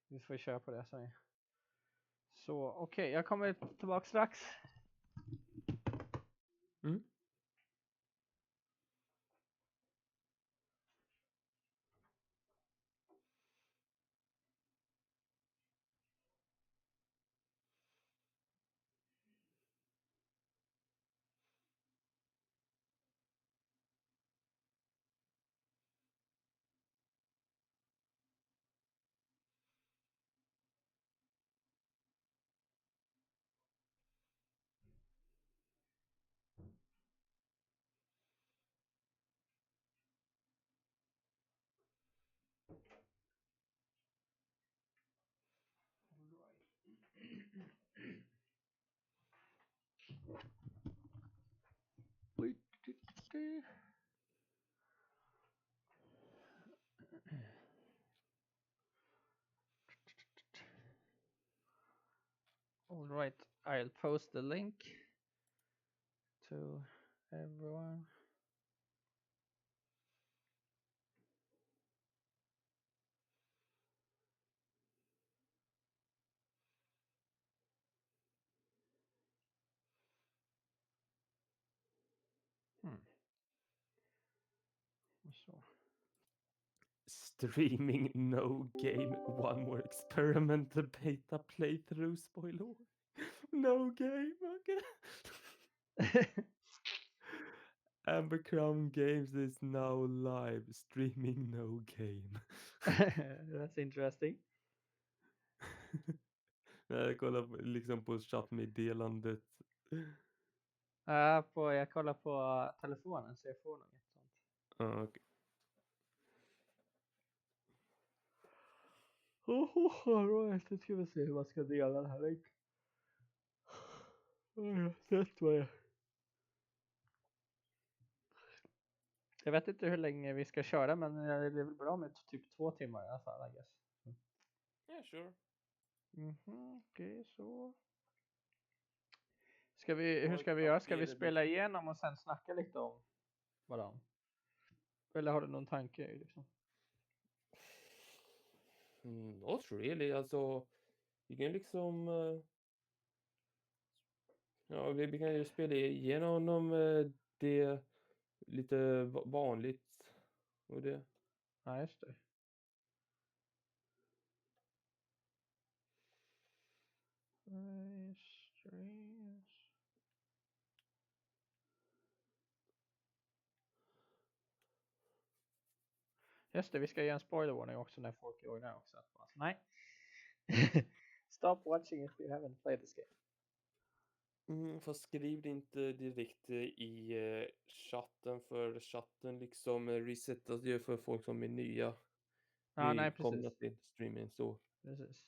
Vi får köra på det sen. Så okej, jag kommer tillbaka strax. Mm. All right, I'll post the link to everyone. Så. Streaming no game, one more experiment, the beta playthrough spoiler. No game, okay. Ambercrown Games is now live, streaming no game. That's interesting. Jag kollar liksom på chattmeddelandet. Jag kollar på telefonen så jag får något sånt. Okay. Alright, nu ska vi se hur man ska dela den här länken. Sett vad jag vet inte hur länge vi ska köra, men det är väl bra med typ 2 timmar i alla fall, I guess. Yeah, sure. Okej, så. Hur ska vi göra? Ska vi spela igenom och sen snacka lite om varandra? Eller har du någon tanke liksom? Not really, alltså vi kan liksom ja, vi kan ju spela igenom det lite vanligt och det. Ja, just det. Just det, vi ska ge en spoiler warning också när folk är igång också. Alltså, nej. Stop watching if you haven't played this game. Fast skriv det inte direkt i chatten, för chatten liksom resetas ju för folk som är nya. Ja, nej, Kommer precis. till streaming så. Precis.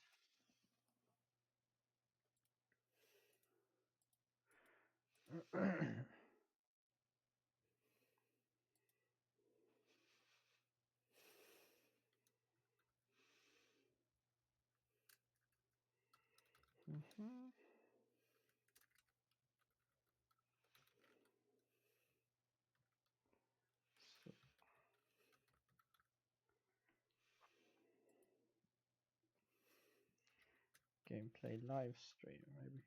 Gameplay live stream maybe.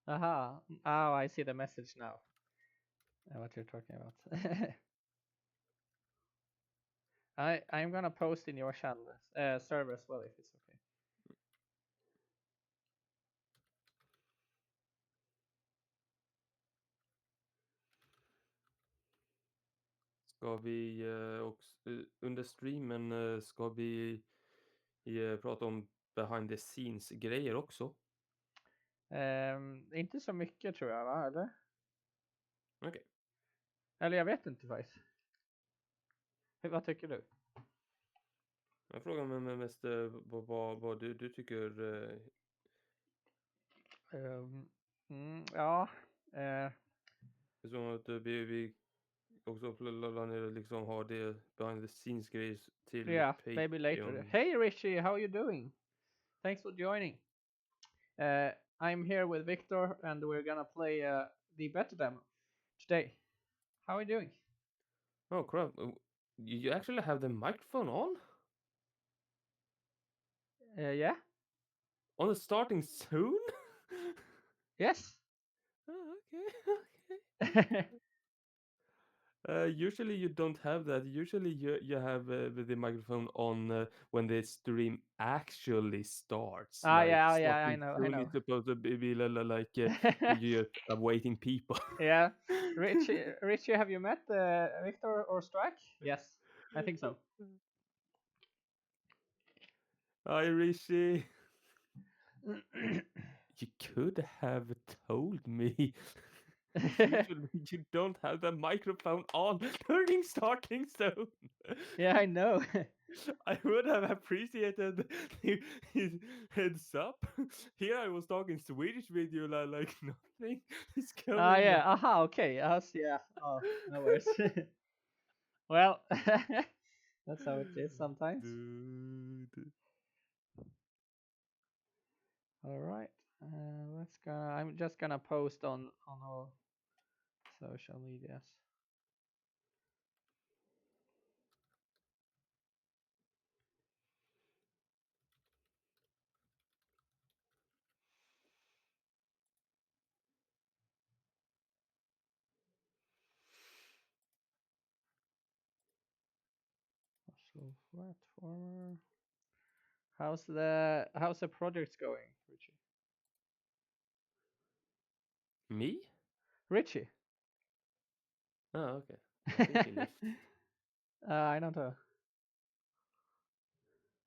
Aha. Oh, I see the message now. What you're talking about. I'm gonna post in your channel server as well if it's okay. Ska vi också, under streamen ska vi prata om behind the scenes grejer också? Inte så mycket tror jag, va? Eller? Okej. Eller jag vet inte faktiskt. Vad tycker du? Jag frågar mig mest vad du tycker. Ja. Så att vi också planerar liksom ha det behind the scenes grejer till Yeah, maybe later. Patreon. Hey Richie, how are you doing? Thanks for joining. I'm here with Victor, and we're gonna play the beta demo today. How are you doing? Oh crap! You actually have the microphone Yeah. on the starting soon? Yes. Oh, okay. Usually you don't have that. Usually you have the microphone on when the stream actually starts. Like Yeah, I starting know, I soon is know. supposed to be like you're awaiting people. Yeah, Richie, have you met Victor or Strike? Yes, I think so. Hi Rishi. You could have told me. Usually you don't have the microphone on during starting soon. Yeah, I know. I would have appreciated his heads up. Here I was talking Swedish with you, like nothing is going Yeah. on. Aha. Okay. Us. Yeah. Oh, no worries. Well, that's how it is sometimes. Dude. All right. Let's go. I'm just gonna post on all social medias. So platformer. How's the projects going, Richie? Me? Richie. Oh, okay. I think he left. I don't know.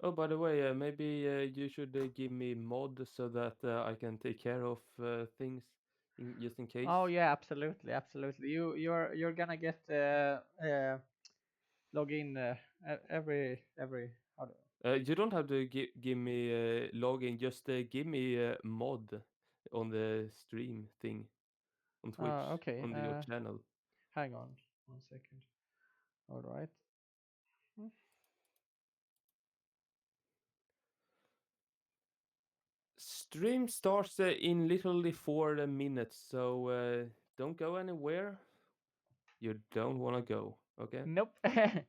Oh, by the way, maybe you should give me mod so that I can take care of things just in case. Oh yeah, absolutely, absolutely. You're gonna get login every how do You don't have to give me login. Just give me mod on the stream thing on Twitch okay. on your channel. Hang on 1 second. All right. Stream starts in literally 4 minutes, so don't go anywhere. You don't want to go, okay? Nope. You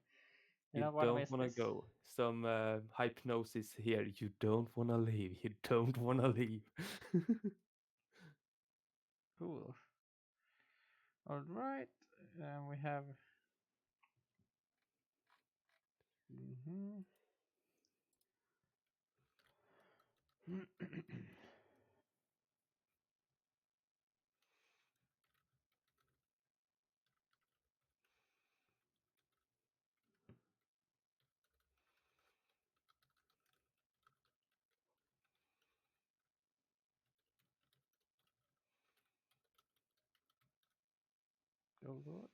You don't want to don't miss want to this. go. Some hypnosis here. You don't want to leave. You don't want to leave. Cool. All right. We have. Mhm. All right.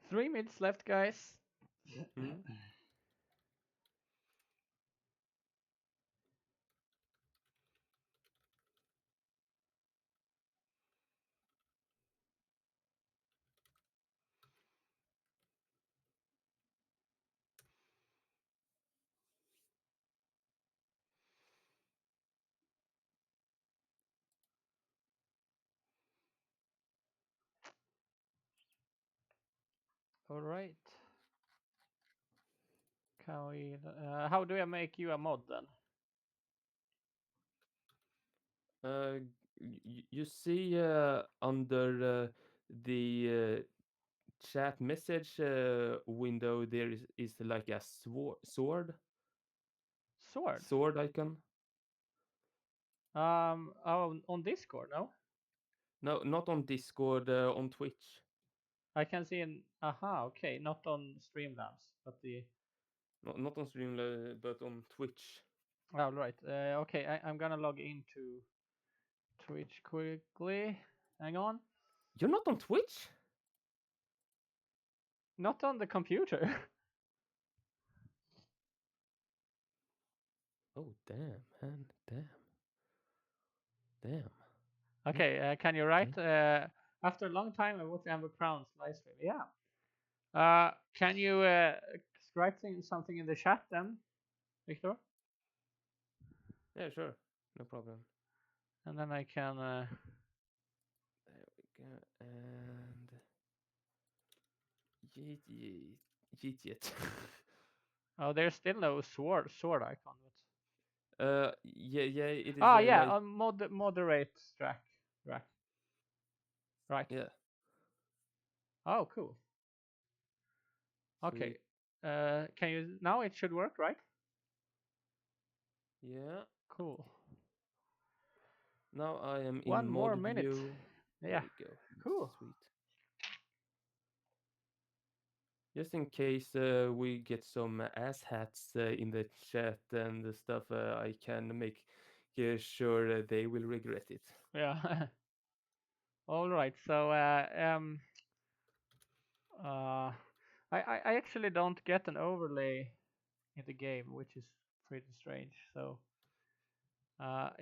Three minutes left, guys. Hmm? All right. Can we? How do I make you a mod then? Uh, you see under the chat message window there is like a Sword. sword icon. Oh, on Discord, no? No, not on Discord, on Twitch. I can see an. Aha. Okay, not on Streamlabs, but the. Not on Streamlabs, but on Twitch. All right. Okay, I'm gonna log into Twitch quickly. Hang on. You're not on Twitch? Not on the computer. Oh, damn, man. Damn. Okay, can you Okay. write? After a long time, I watched Ambercrown's live stream. Yeah. Can you write something in the chat then, Victor? Yeah, sure. No problem. And then I can. There we go. And yeet yeet. Yeet yeet. Oh, there's still no sword icon. Yeah, it is Ah, a yeah. light. Moderate track. Right. Yeah, Oh, cool. Okay. sweet. Can you now? It should work, right? Yeah. Cool. Now I am in One more mod minute. view. There Yeah. we go. Cool. Sweet. Just in case we get some ass hats in the chat and the stuff, I can make sure they will regret it. Yeah. All right. So uh, I actually don't get an overlay in the game, which is pretty strange. So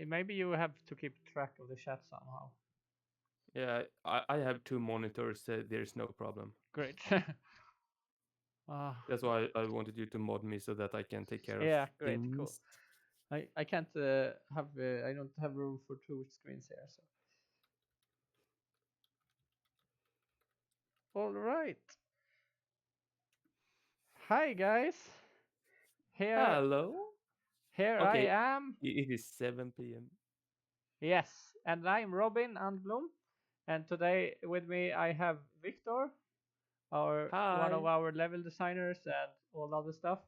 maybe you have to keep track of the chat somehow. Yeah, I have two monitors. There's no problem. Great. That's why I wanted you to mod me so that I can take care of Yeah, great, cool. things. I can't have I don't have room for two screens here. So all right. Hi guys. Here Hello. here I Okay, am. it is 7 p.m. Yes, and I'm Robin Andblom, and today with me I have Victor, one of Hi, our level designers and all other stuff.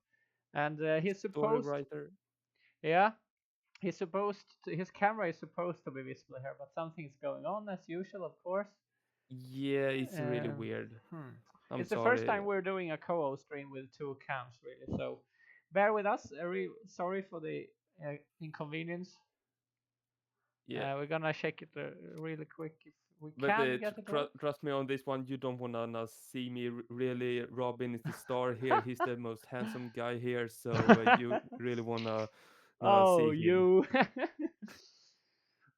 And he's story supposed, writer. yeah, his camera is supposed to be visible here, but something's going on as usual, of course. Yeah, it's really Um, weird. hmm. I'm It's the first sorry. time we're doing a co-host stream with two cams, really. So bear with us. Sorry for the inconvenience. Yeah, We're gonna check it really quick if we but can get it right. trust me on this one. You don't wanna see me really. Robin is the star here. He's the most handsome guy here. So you really wanna Oh, see him. you.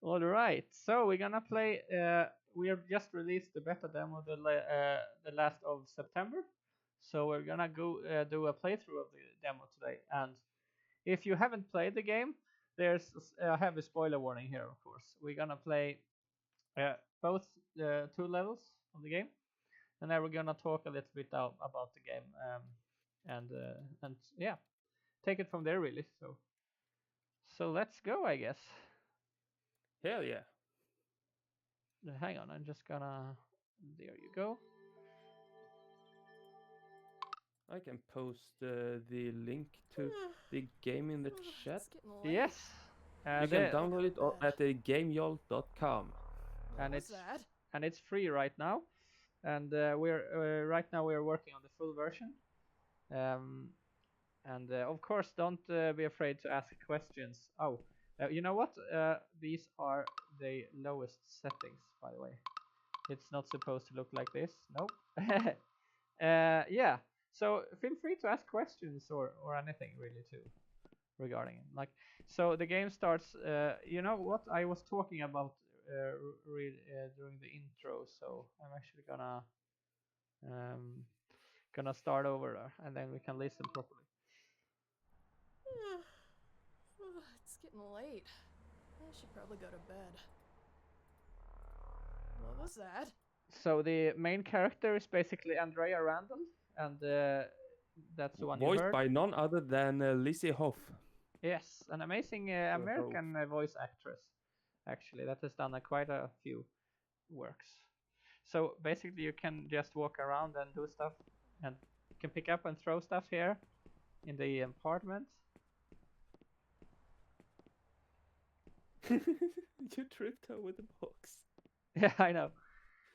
All right. So we're gonna play. We have just released the beta demo the last of September. So we're gonna go do a playthrough of the demo today. And if you haven't played the game, there's I have a spoiler warning here. Of course, we're gonna play both two levels of the game, and then we're gonna talk a little bit about the game. And yeah, take it from there really. So let's go, I guess. Hell yeah. Hang on, I'm just gonna. There you go. I can post the link to the game in the chat. It's getting late. Yes. You can download it at gamejolt.com. And What it's was that? and it's free right now. And we're right now we're working on the full version. And of course, don't be afraid to ask questions. Oh, you know what? These are the lowest settings, by the way. It's not supposed to look like this. Nope. Yeah. So feel free to ask questions or anything really too regarding it. Like, so the game starts. You know what I was talking about during the intro. So I'm actually gonna start over there, and then we can listen properly. It's getting late. I should probably go to bed. What was that? So the main character is basically ANDREA Randall, and that's the one you Voiced heard. by none other than Lizzie Hoff. Yes, an amazing American voice actress, actually, that has done quite a few works. So basically, you can just walk around and do stuff, and you can pick up and throw stuff here in the apartment. You tripped over the box. Yeah, I know.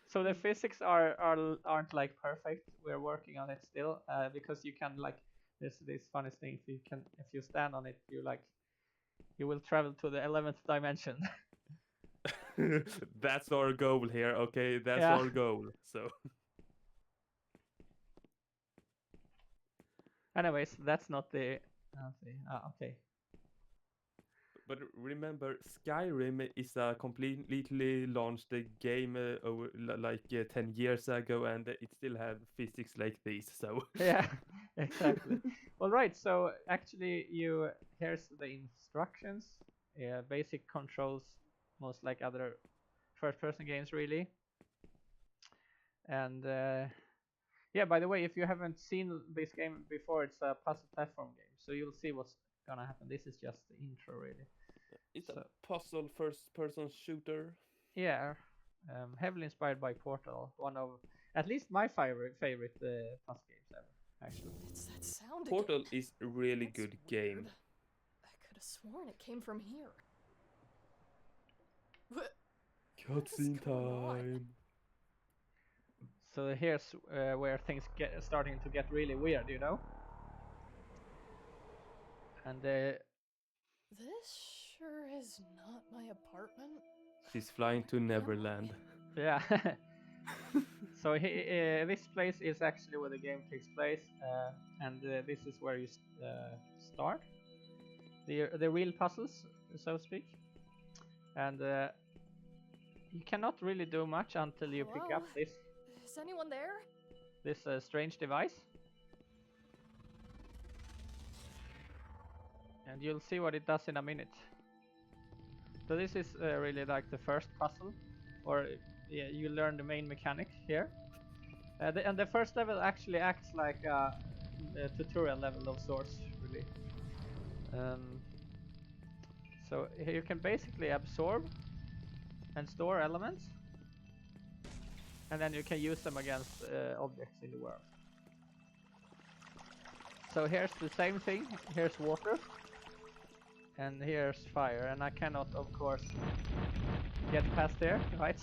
So the physics aren't like perfect. We're working on it still because you can like there's this funny thing. If you stand on it, you will travel to the 11th dimension. That's our goal here, okay? That's Yeah. our goal. So Anyways, that's not the. Okay. but remember, Skyrim is a completely launched game over like 10 years ago, and it still have physics like this. So Yeah, exactly. Well, right. So actually, here's the instructions. Yeah, basic controls, most like other first-person games, really. And yeah, by the way, if you haven't seen this game before, it's a puzzle platform game, so you'll see what's gonna happen. This is just the intro, really. it's So, a puzzle first-person shooter. yeah, heavily inspired by Portal, one of at least my favorite puzzle games ever, actually. It's that sound Portal again. is a really That's good weird. game. I could have sworn it came from here. What is Cutscene going on? time. So here's where things starting to get really weird, you know. And This sure is not my apartment. She's flying to Neverland. yeah. So this place is actually where the game takes place, and this is where you start the real puzzles, so to speak. And you cannot really do much until you pick Hello? up this Is anyone there? strange device. And you'll see what it does in a minute. So this is really like the first puzzle, or yeah, you learn the main mechanic here. And the first level actually acts like a tutorial level of sorts, really. So here you can basically absorb and store elements, and then you can use them against objects in the world. So here's the same thing. Here's water, and here's fire, and I cannot, of course, get past there, right?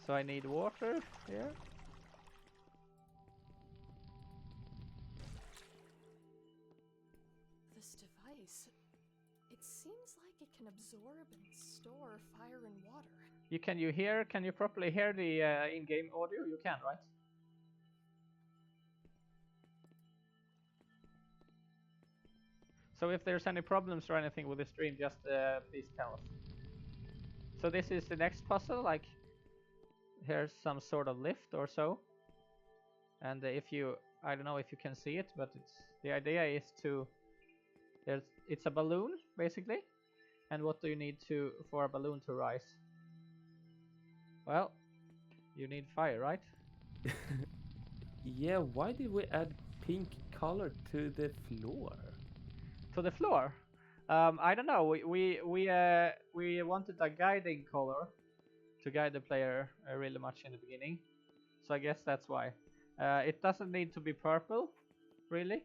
So I need water here. This device. It seems like it can absorb and store fire and water. Can you properly hear the in-game audio? You can, right? So if there's any problems or anything with the stream, just please tell us. So this is the next puzzle, like here's some sort of lift or so. And I don't know if you can see it, but the idea is it's a balloon basically. And what do you need for a balloon to rise? Well, you need fire, right? Yeah, why did we add pink color to the floor? To the floor. I don't know. We wanted a guiding color to guide the player really much in the beginning, so I guess that's why. It doesn't need to be purple, really,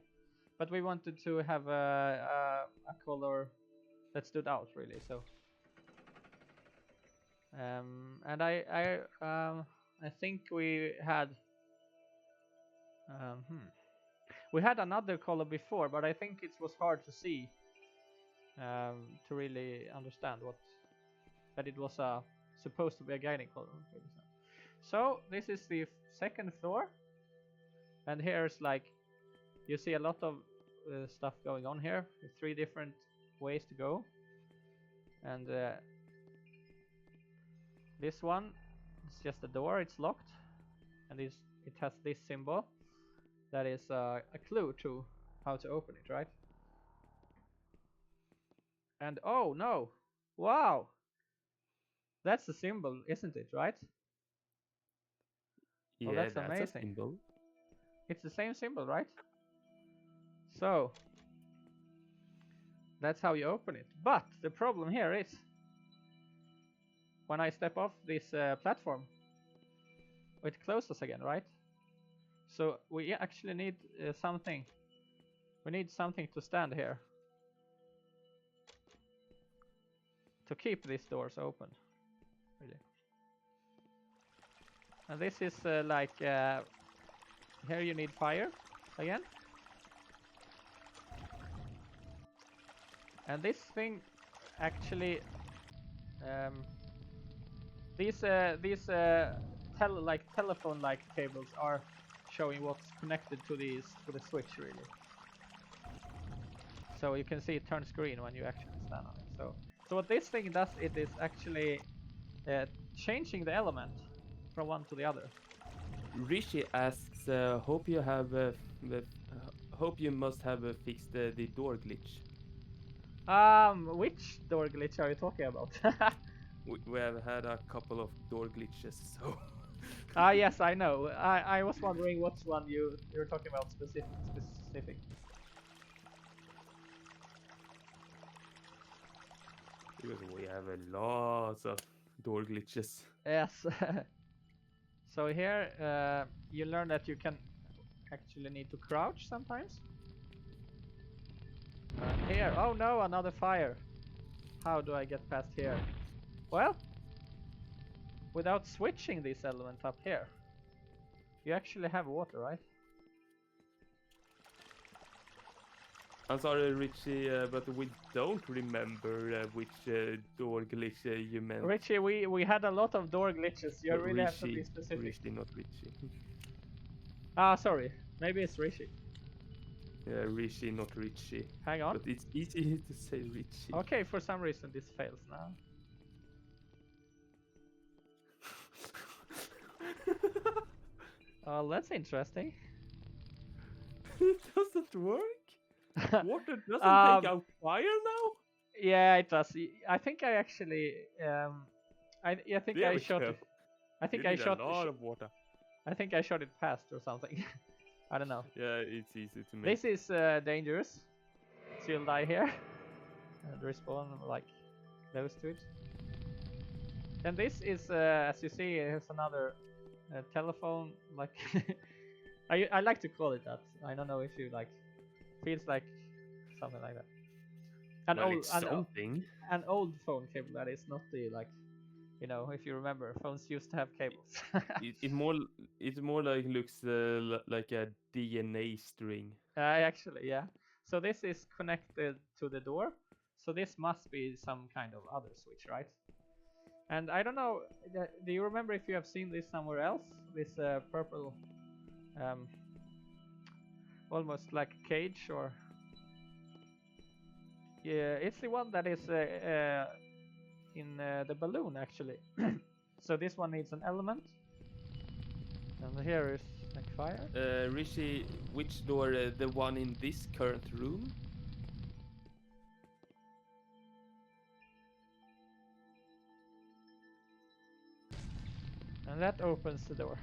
but we wanted to have a color that stood out really. So, and I think we had we had another color before, but I think it was hard to see. To really understand that it was supposed to be a guiding color. So this is the second floor, and here's like you see a lot of stuff going on here. There's 3 different ways to go, and this one is just a door. It's locked, and it has this symbol that is a clue to how to open it, right? And oh no, wow, that's the symbol, isn't it, right? Yeah, Well, that's that's amazing. a symbol. It's the same symbol, right? So that's how you open it. But the problem here is when I step off this platform, it closes again, right? So we actually need something. We need something to stand here to keep these doors open, really. And this is like here you need fire again. And this thing actually, these telephone-like cables are showing what's connected to the switch really. So you can see it turns green when you actually stand on it. So what this thing does, it is actually changing the element from one to the other. Rishi asks, hope you must have fixed the door glitch. Which door glitch are you talking about? We have had a couple of door glitches, so. Yes, I know. I was wondering which one you're talking about specific. Because we have a lot of door glitches. Yes. So here you learn that you can actually need to crouch sometimes. And here, oh no, another fire. How do I get past here? Well, without switching this element up here, you actually have water, right? I'm sorry, Richie, but we don't remember which door glitch you meant. Richie, we had a lot of door glitches. You really have to be specific. Richie, not Richie. Sorry. Maybe it's Richie. Yeah, Rishi, not Richie. Hang on. But it's easy to say Richie. Okay, for some reason this fails now. Oh, that's interesting. It doesn't work? Water doesn't take out fire now? Yeah, it does. I think I actually I think There I we shot go. it. I think You I need shot a lot of water. I think I shot it past or something. I don't know. Yeah, it's easy to make. This is dangerous. So you'll die here. And respawn like close to it. And this is, as you see, here's another telephone. Like I like to call it that. I don't know if you like. Feels like something like that. An old phone cable that is not the like. You know, if you remember, phones used to have cables. it more like looks like a DNA string. Actually, yeah. So this is connected to the door. So this must be some kind of other switch, right? And I don't know. Do you remember if you have seen this somewhere else? This purple, almost like a cage, or yeah, it's the one that is in the balloon actually. So this one needs an element, and here is like fire. Rishi, which door? The one in this current room? And that opens the door.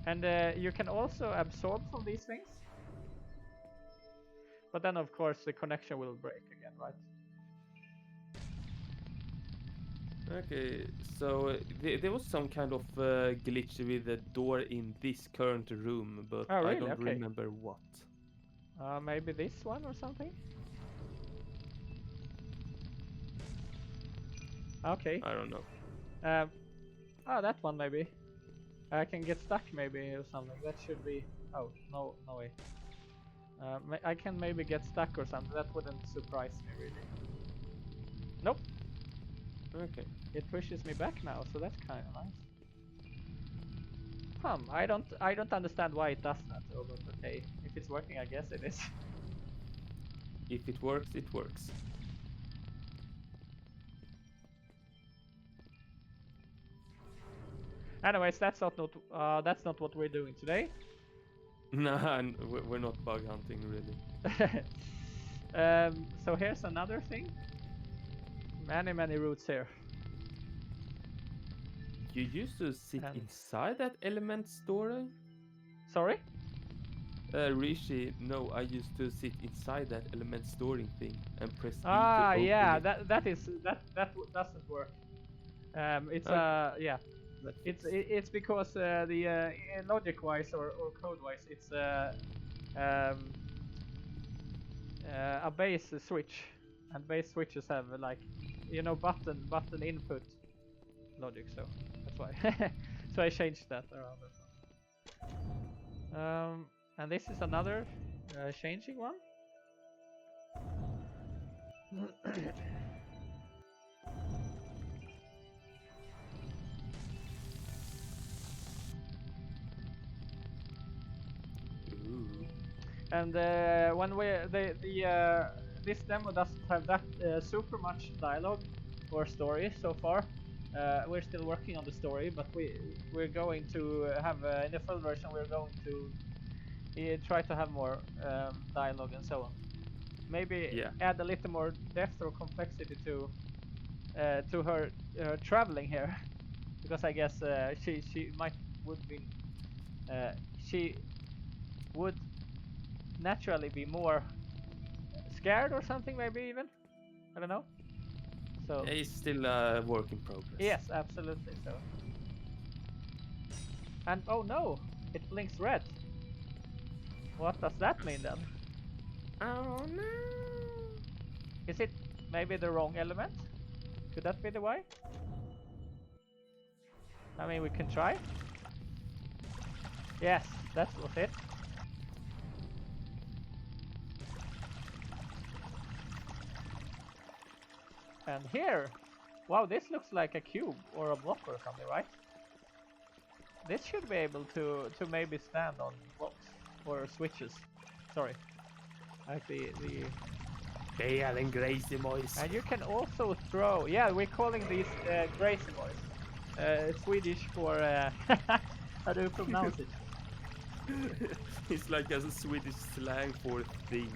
And you can also absorb from these things. But then of course the connection will break again, right? Okay, so there was some kind of glitch with the door in this current room, but Oh, really? I don't Okay. remember what. Maybe this one or something? Okay. I don't know. That one maybe. I can get stuck maybe or something. That should be... Oh, no way. I can maybe get stuck or something. That wouldn't surprise me really. Nope. Okay. It pushes me back now, so that's kind of nice. I don't understand why it does that though, but okay. If it's working, I guess it is. If it works, it works. Anyways, that's not what we're doing today. Nah, we're not bug hunting really. So here's another thing. Many routes here. You used to sit And- inside that element story? Sorry? Rishi, no, I used to sit inside that element storing thing and press E to Yeah, open it. that doesn't work. It's yeah, it's because the logic wise or code wise, it's a base switch, and base switches have like, you know, button input logic, so that's why. So I changed that around. And this is another changing one. Ooh. And when this demo doesn't have that super much dialogue or story so far. We're still working on the story, but we're going to have in the full version. We're going to try to have more dialogue and so on. Maybe Yeah. add a little more depth or complexity to her traveling here, because I guess she would naturally be more scared or something, maybe even. I don't know. So It's still a work in progress. yes, absolutely. So, and oh no, it blinks red. What does that mean then? Oh no! Is it maybe the wrong element? Could that be the why? I mean, we can try. Yes, that was it. And here, wow, this looks like a cube or a block or something, right? This should be able to maybe stand on blocks or switches. Sorry, like the. They are in crazy boys. And you can also throw. Yeah, we're calling these crazy boys. Swedish for how do you pronounce it? It's like a Swedish slang for thing.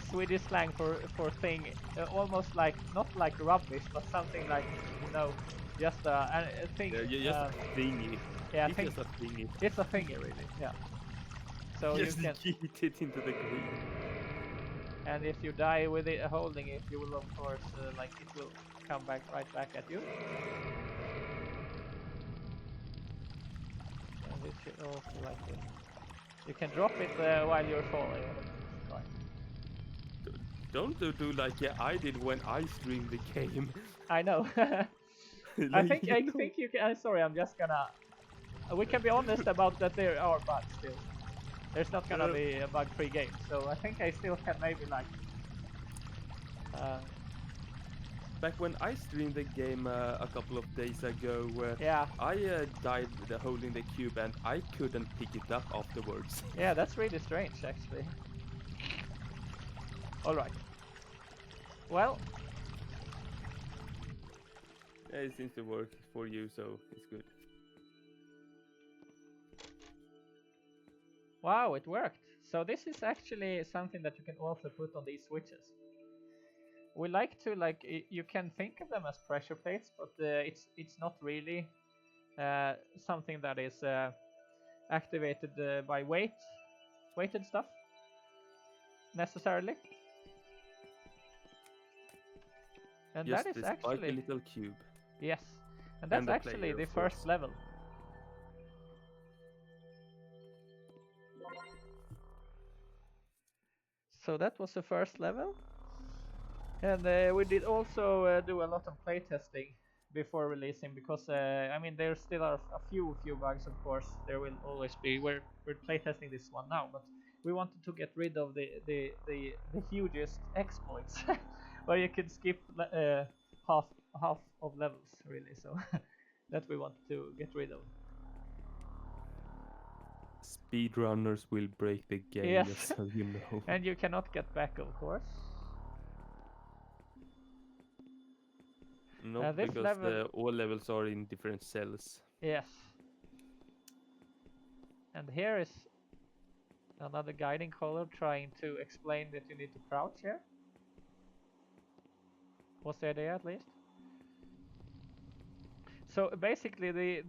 Swedish slang for thing, almost like not like rubbish, but something like, you know, just a thing. Yeah, just a thingy. Yeah, It's just a thingy. it's a thingy really. Yeah. So Just you can, yeet it into the green. and if you die with it holding it, you will of course like it will come right back at you. And this should also like it. You can drop it while you're falling. Don't do like I did when I streamed the game. I know. I think you can. Sorry, I'm just gonna. We can be honest about that. There are bugs still. There's not gonna be a bug-free game, so I think I still can maybe like. Back when I streamed the game a couple of days ago, Yeah. I died holding the cube and I couldn't pick it up afterwards. Yeah, that's really strange, actually. All right. Well. Yeah, it seems to work for you, so it's good. Wow, it worked. So this is actually something that you can also put on these switches. We like to you can think of them as pressure plates, but it's not really something that is activated by weighted stuff necessarily. And Just that is this spiky actually little cube. yes, and that's And the actually player, the of first course. level. So that was the first level, and we did also do a lot of playtesting before releasing, because I mean there still are a few bugs, of course. There will always be. We're playtesting this one now, but we wanted to get rid of the hugest exploits, where you can skip half of levels really. So that we wanted to get rid of. Speedrunners will break the game, Yes. just so you know. And you cannot get back, of course. No, this because level- all levels are in different cells. Yes. And here is another guiding color trying to explain that you need to crouch here. Was the idea, at least? So basically,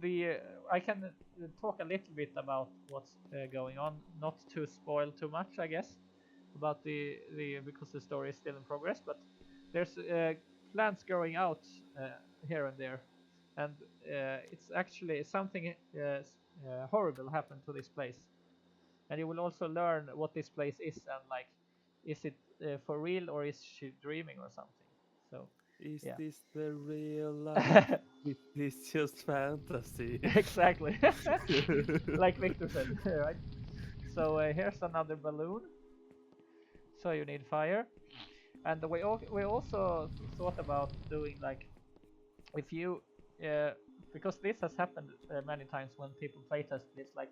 I can talk a little bit about what's going on, not to spoil too much, I guess, about the because the story is still in progress. But there's plants growing out here and there, and it's actually something horrible happened to this place. And you will also learn what this place is, and like, is it for real or is she dreaming or something? So. Is Yeah. this the real life? Is this just fantasy? Exactly. Like Victor said, right? So here's another balloon. So you need fire. And we also thought about doing like, if you, because this has happened many times when people playtest this, like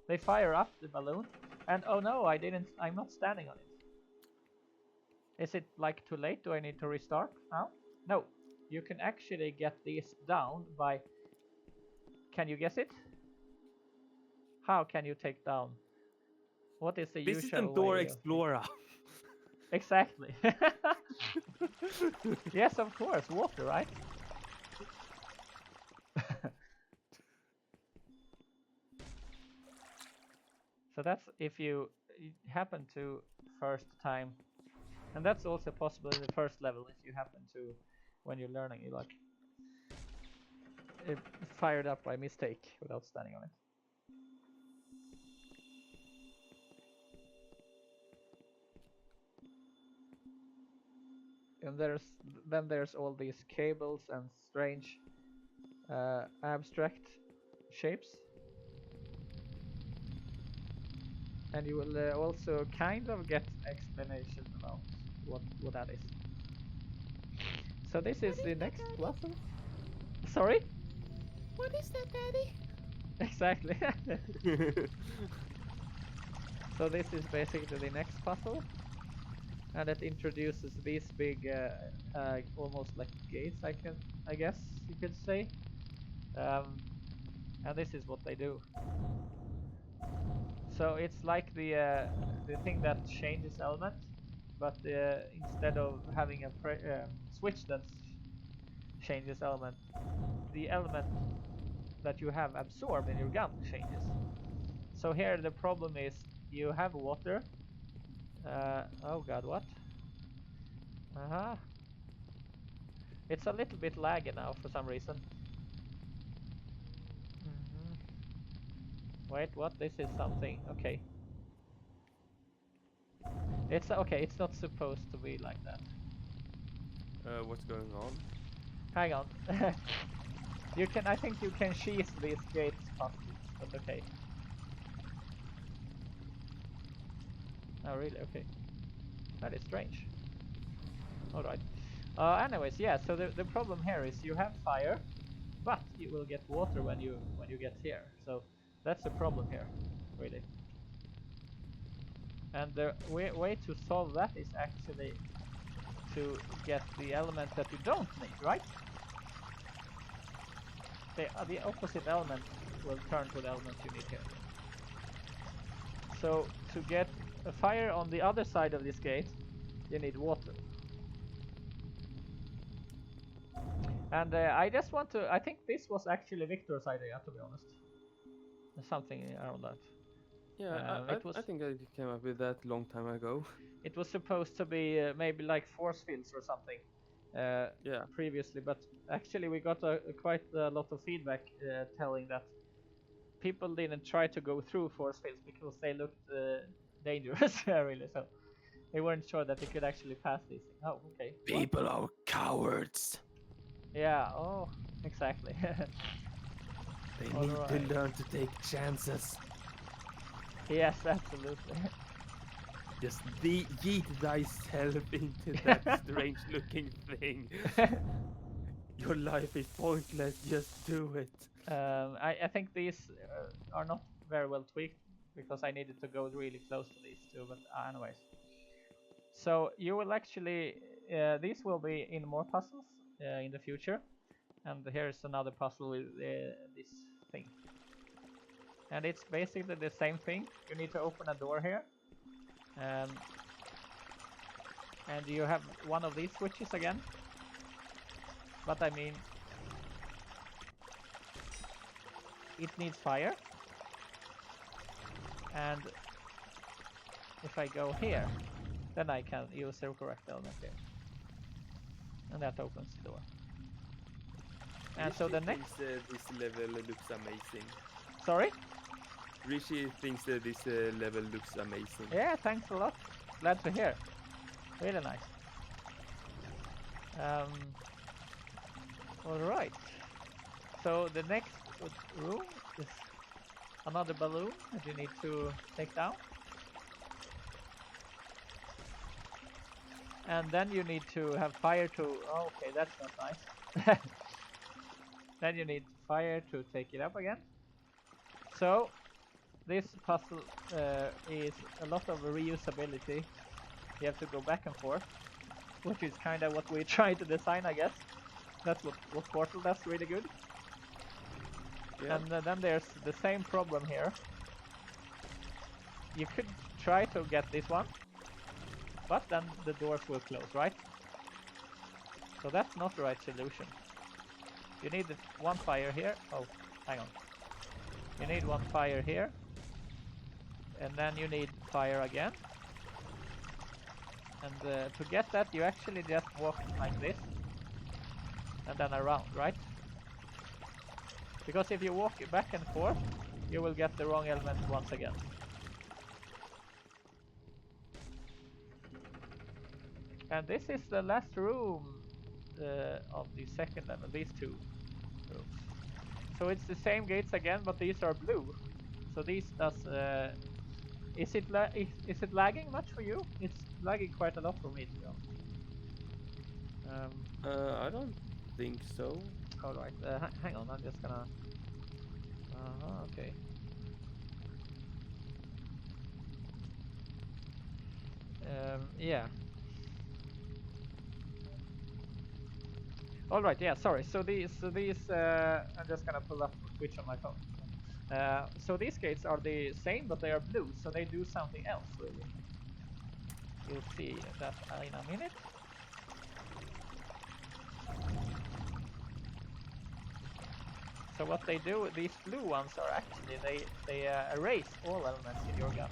they fire up the balloon and oh no, I'm not standing on it. Is it like too late? Do I need to restart now? No, you can actually get this down by, can you guess it? How can you take down? What is the This is usual Door way Explorer. Exactly. Yes, of course, water, right? So that's if you happen to first time, and that's also possible in the first level if you happen to, when you're learning, you like it fired up by mistake without standing on it. And there's all these cables and strange abstract shapes, and you will also kind of get explanation about what that is. So this is the next puzzle. Sorry? What is that, Daddy? Exactly. So this is basically the next puzzle, and it introduces these big, almost like gates. I guess you could say. And this is what they do. So it's like the thing that changes element, but instead of having a switch that changes element, the element that you have absorbed in your gun changes. So here the problem is you have water. Oh god, what? It's a little bit laggy now for some reason. Wait, what? This is something. Okay. It's okay. It's not supposed to be like that. What's going on? Hang on. You can. I think you can cheese these gates possibly, but okay. Oh really? Okay. That is strange. All right. Anyways, yeah. So the problem here is you have fire, but you will get water when you get here. So that's the problem here, really. And the way to solve that is actually to get the element that you don't need, right? The opposite element will turn to the element you need here. So to get a fire on the other side of this gate, you need water. And I just want to, I think this was actually Victor's idea, to be honest. Something around that. Yeah, I think I came up with that long time ago. It was supposed to be maybe like force fields or something Yeah. previously, but actually we got quite a lot of feedback telling that people didn't try to go through force fields because they looked dangerous, really. So they weren't sure that they could actually pass these things. Oh, okay. People are cowards. Yeah, oh, exactly. They All need right. to learn to take chances. Yes, absolutely. Just yeet thyself into that strange looking thing. Your life is pointless, just do it. I think these are not very well tweaked because I needed to go really close to these two, but anyways. So you will actually, these will be in more puzzles in the future. And here's another puzzle with this thing. And it's basically the same thing. You need to open a door here. And you have one of these switches again. But I mean, it needs fire. And if I go here, then I can use the correct element here. And that opens the door. And so the next... this level looks amazing. Sorry? Rishi thinks that this level looks amazing. Yeah, thanks a lot. Glad to hear. Really nice. Alright. So the next room is another balloon that you need to take down. And then you need to have fire to... Oh, okay, that's not nice. Then you need fire to take it up again. So this puzzle is a lot of reusability. You have to go back and forth, which is kind of what we try to design, I guess. That's what Portal does really good. Yeah. And then there's the same problem here. You could try to get this one, but then the doors will close, right? So that's not the right solution. You need one fire here. Oh, hang on. You need one fire here. And then you need fire again. And to get that, you actually just walk like this. And then around, right? Because if you walk back and forth, you will get the wrong element once again. And this is the last room of the second level, these two rooms. So it's the same gates again, but these are blue. So these does... is it lagging much for you? It's lagging quite a lot for me, to be honest. I don't think so. Alright, hang on, I'm just gonna... okay. Yeah. Alright, yeah, sorry. So these, I'm just gonna pull up a switch on my phone. So these gates are the same, but they are blue, so they do something else, really. You'll see that in a minute. So what they do, these blue ones are actually, they erase all elements in your gun.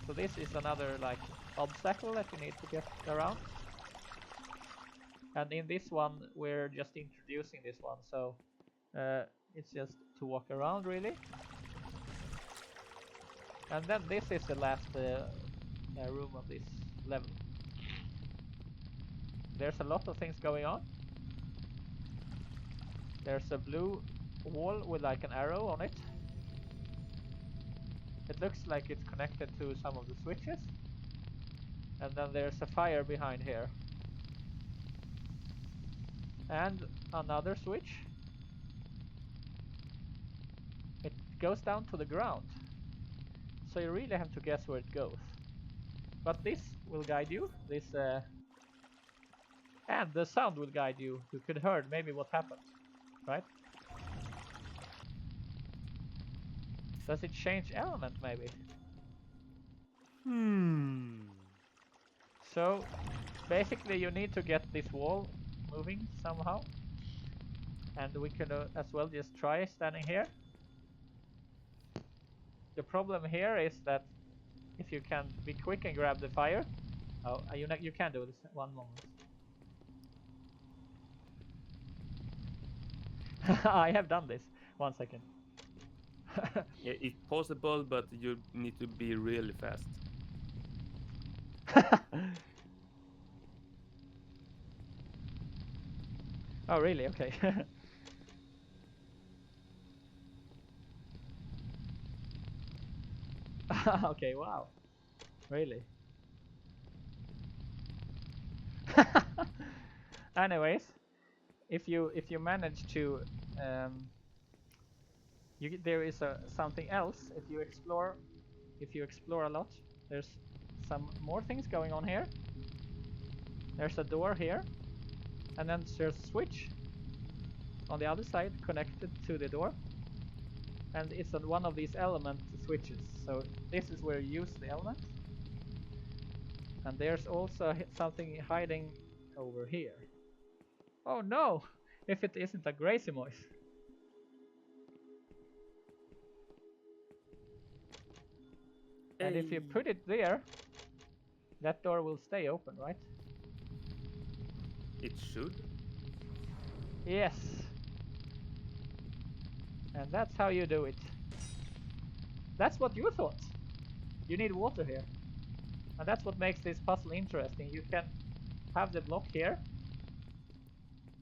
So this is another, like, obstacle that you need to get around. And in this one, we're just introducing this one, so it's just to walk around, really. And then this is the last room of this level. There's a lot of things going on. There's a blue wall with like an arrow on it. It looks like it's connected to some of the switches. And then there's a fire behind here. And another switch. It goes down to the ground. So you really have to guess where it goes. But this will guide you. This and the sound will guide you. You could hear maybe what happened, right? Does it change element maybe? So basically you need to get this wall moving somehow. And we can as well just try standing here. The problem here is that if you can be quick and grab the fire. Oh, you can do this. One moment. I have done this. 1 second. Yeah, it's possible, but you need to be really fast. Oh, really? Okay. Okay, wow. Really? Anyways, if you manage to there is something else. If you explore a lot, there's some more things going on here. There's a door here, and then there's a switch on the other side connected to the door, and it's on one of these element switches. So this is where you use the element, and there's also something hiding over here. Oh no! If it isn't a Gracie Moise. And if you put it there, that door will stay open, right? It should. Yes. And that's how you do it. That's what you thought. You need water here. And that's what makes this puzzle interesting. You can have the block here,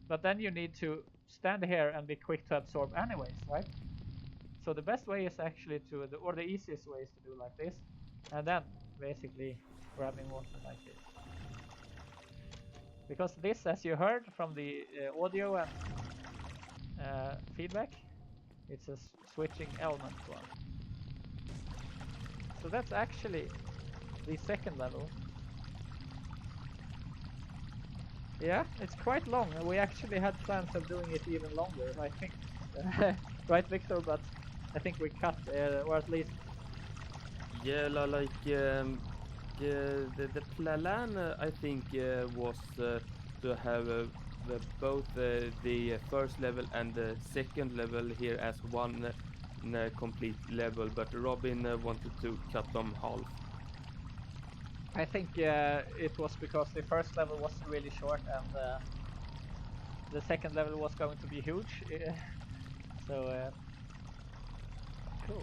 but then you need to stand here and be quick to absorb anyways, right? So the best way is actually or the easiest way is to do like this, and then basically grabbing water like this. because this, as you heard from the audio and feedback, it's a switching element one. So that's actually the second level. Yeah, it's quite long. We actually had plans of doing it even longer, I think. Right, Victor? But I think we cut, or at least... Yeah, the plan I think was to have both the first level and the second level here as one complete level, but Robin wanted to cut them half. I think it was because the first level was really short and the second level was going to be huge. So cool.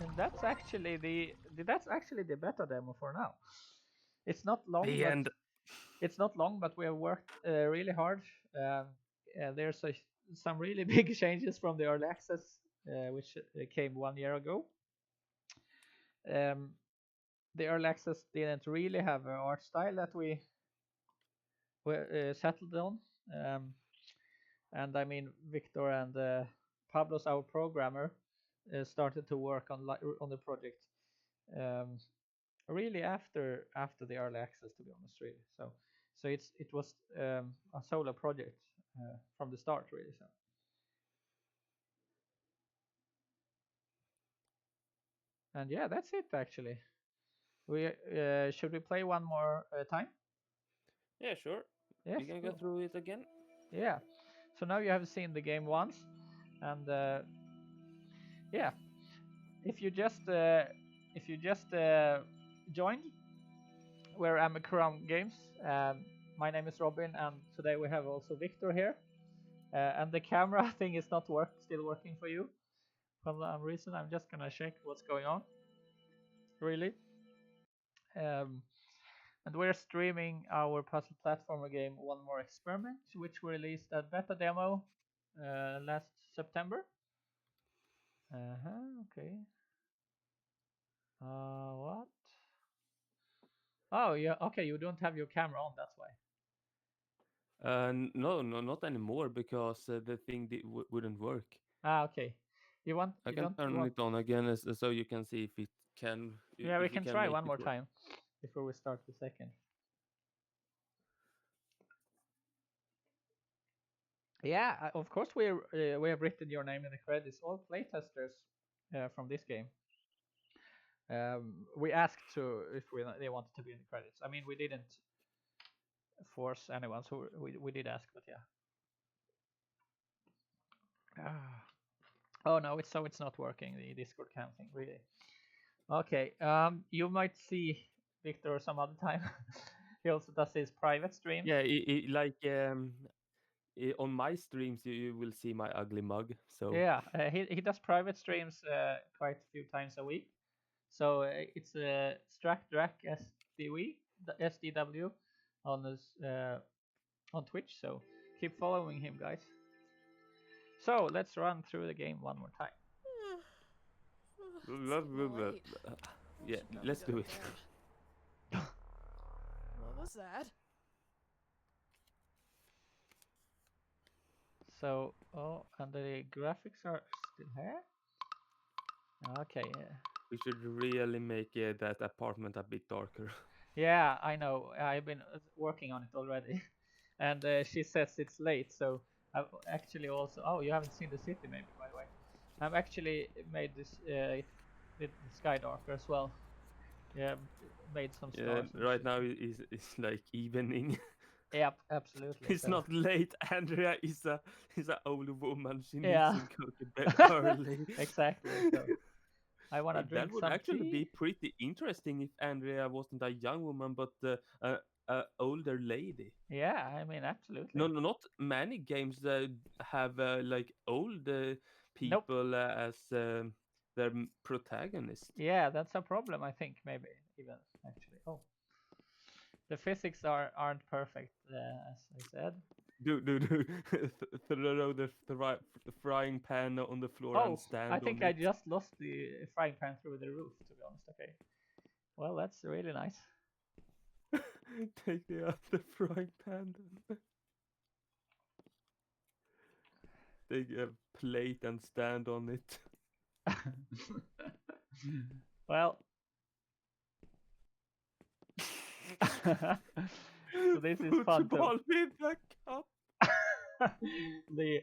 And that's actually the beta demo for now. It's not long, The but end. it's not long, but we have worked really hard. There's some really big changes from the early access, which came 1 year ago. The early access didn't really have an art style that we were settled on. And I mean, Victor and Pablo's our programmer started to work on the project really after the early access, to be honest, really. So it was a solo project from the start, really. So and yeah, that's it actually. We should we play one more time? Yeah, sure. Yes, We can go cool. through it again. Yeah. So now you have seen the game once, and yeah, if you just joined, we're Ambercrown Games. My name is Robin, and today we have also Victor here. And the camera thing is not still working for you for some reason. I'm just gonna check what's going on. Really. And we're streaming our puzzle platformer game One More Experiment, which we released a beta demo last September. Okay. What? Oh, yeah. Okay, you don't have your camera on. That's why. No, not anymore because the thing wouldn't work. Okay. You want? I You can don't turn want? it on again so you can see if it can. Yeah, we If you can can try make one it more work. time before we start the second. Yeah, of course we have written your name in the credits. All playtesters from this game. We asked to if they wanted to be in the credits. I mean, we didn't force anyone, so we did ask, but yeah. Oh no, it's not working, the Discord cam thing, really. Okay, you might see Victor some other time. He also does his private streams. Yeah, on my streams you will see my ugly mug. So Yeah, he does private streams quite a few times a week. So it's Strakdrak SDW on this on Twitch. So keep following him, guys. So let's run through the game one more time. yeah, let's do it. What was that? So, and the graphics are still here. Okay, yeah. We should really make that apartment a bit darker. Yeah, I know. I've been working on it already. And she says it's late, so I've actually also... Oh, you haven't seen the city maybe, by the way. I've actually made this the sky darker as well. Yeah, made some stars. Right now it's like evening. Yep, absolutely. It's not late. Andrea is a old woman. She needs Yeah. to go to bed early. Exactly. So I want to drink That would some actually tea. be pretty interesting if Andrea wasn't a young woman, but a older lady. Yeah, I mean, absolutely. No, not many games have like old people as their protagonist. Yeah, that's a problem, I think, maybe even actually. Oh, the physics aren't perfect, as I said. Do throw the frying pan on the floor and stand I think on I it. just lost the frying pan through the roof, to be honest. Okay, well, that's really nice. Take the other frying pan then. Take a plate and stand on it. Well, so this is fun too. Football with a cup. The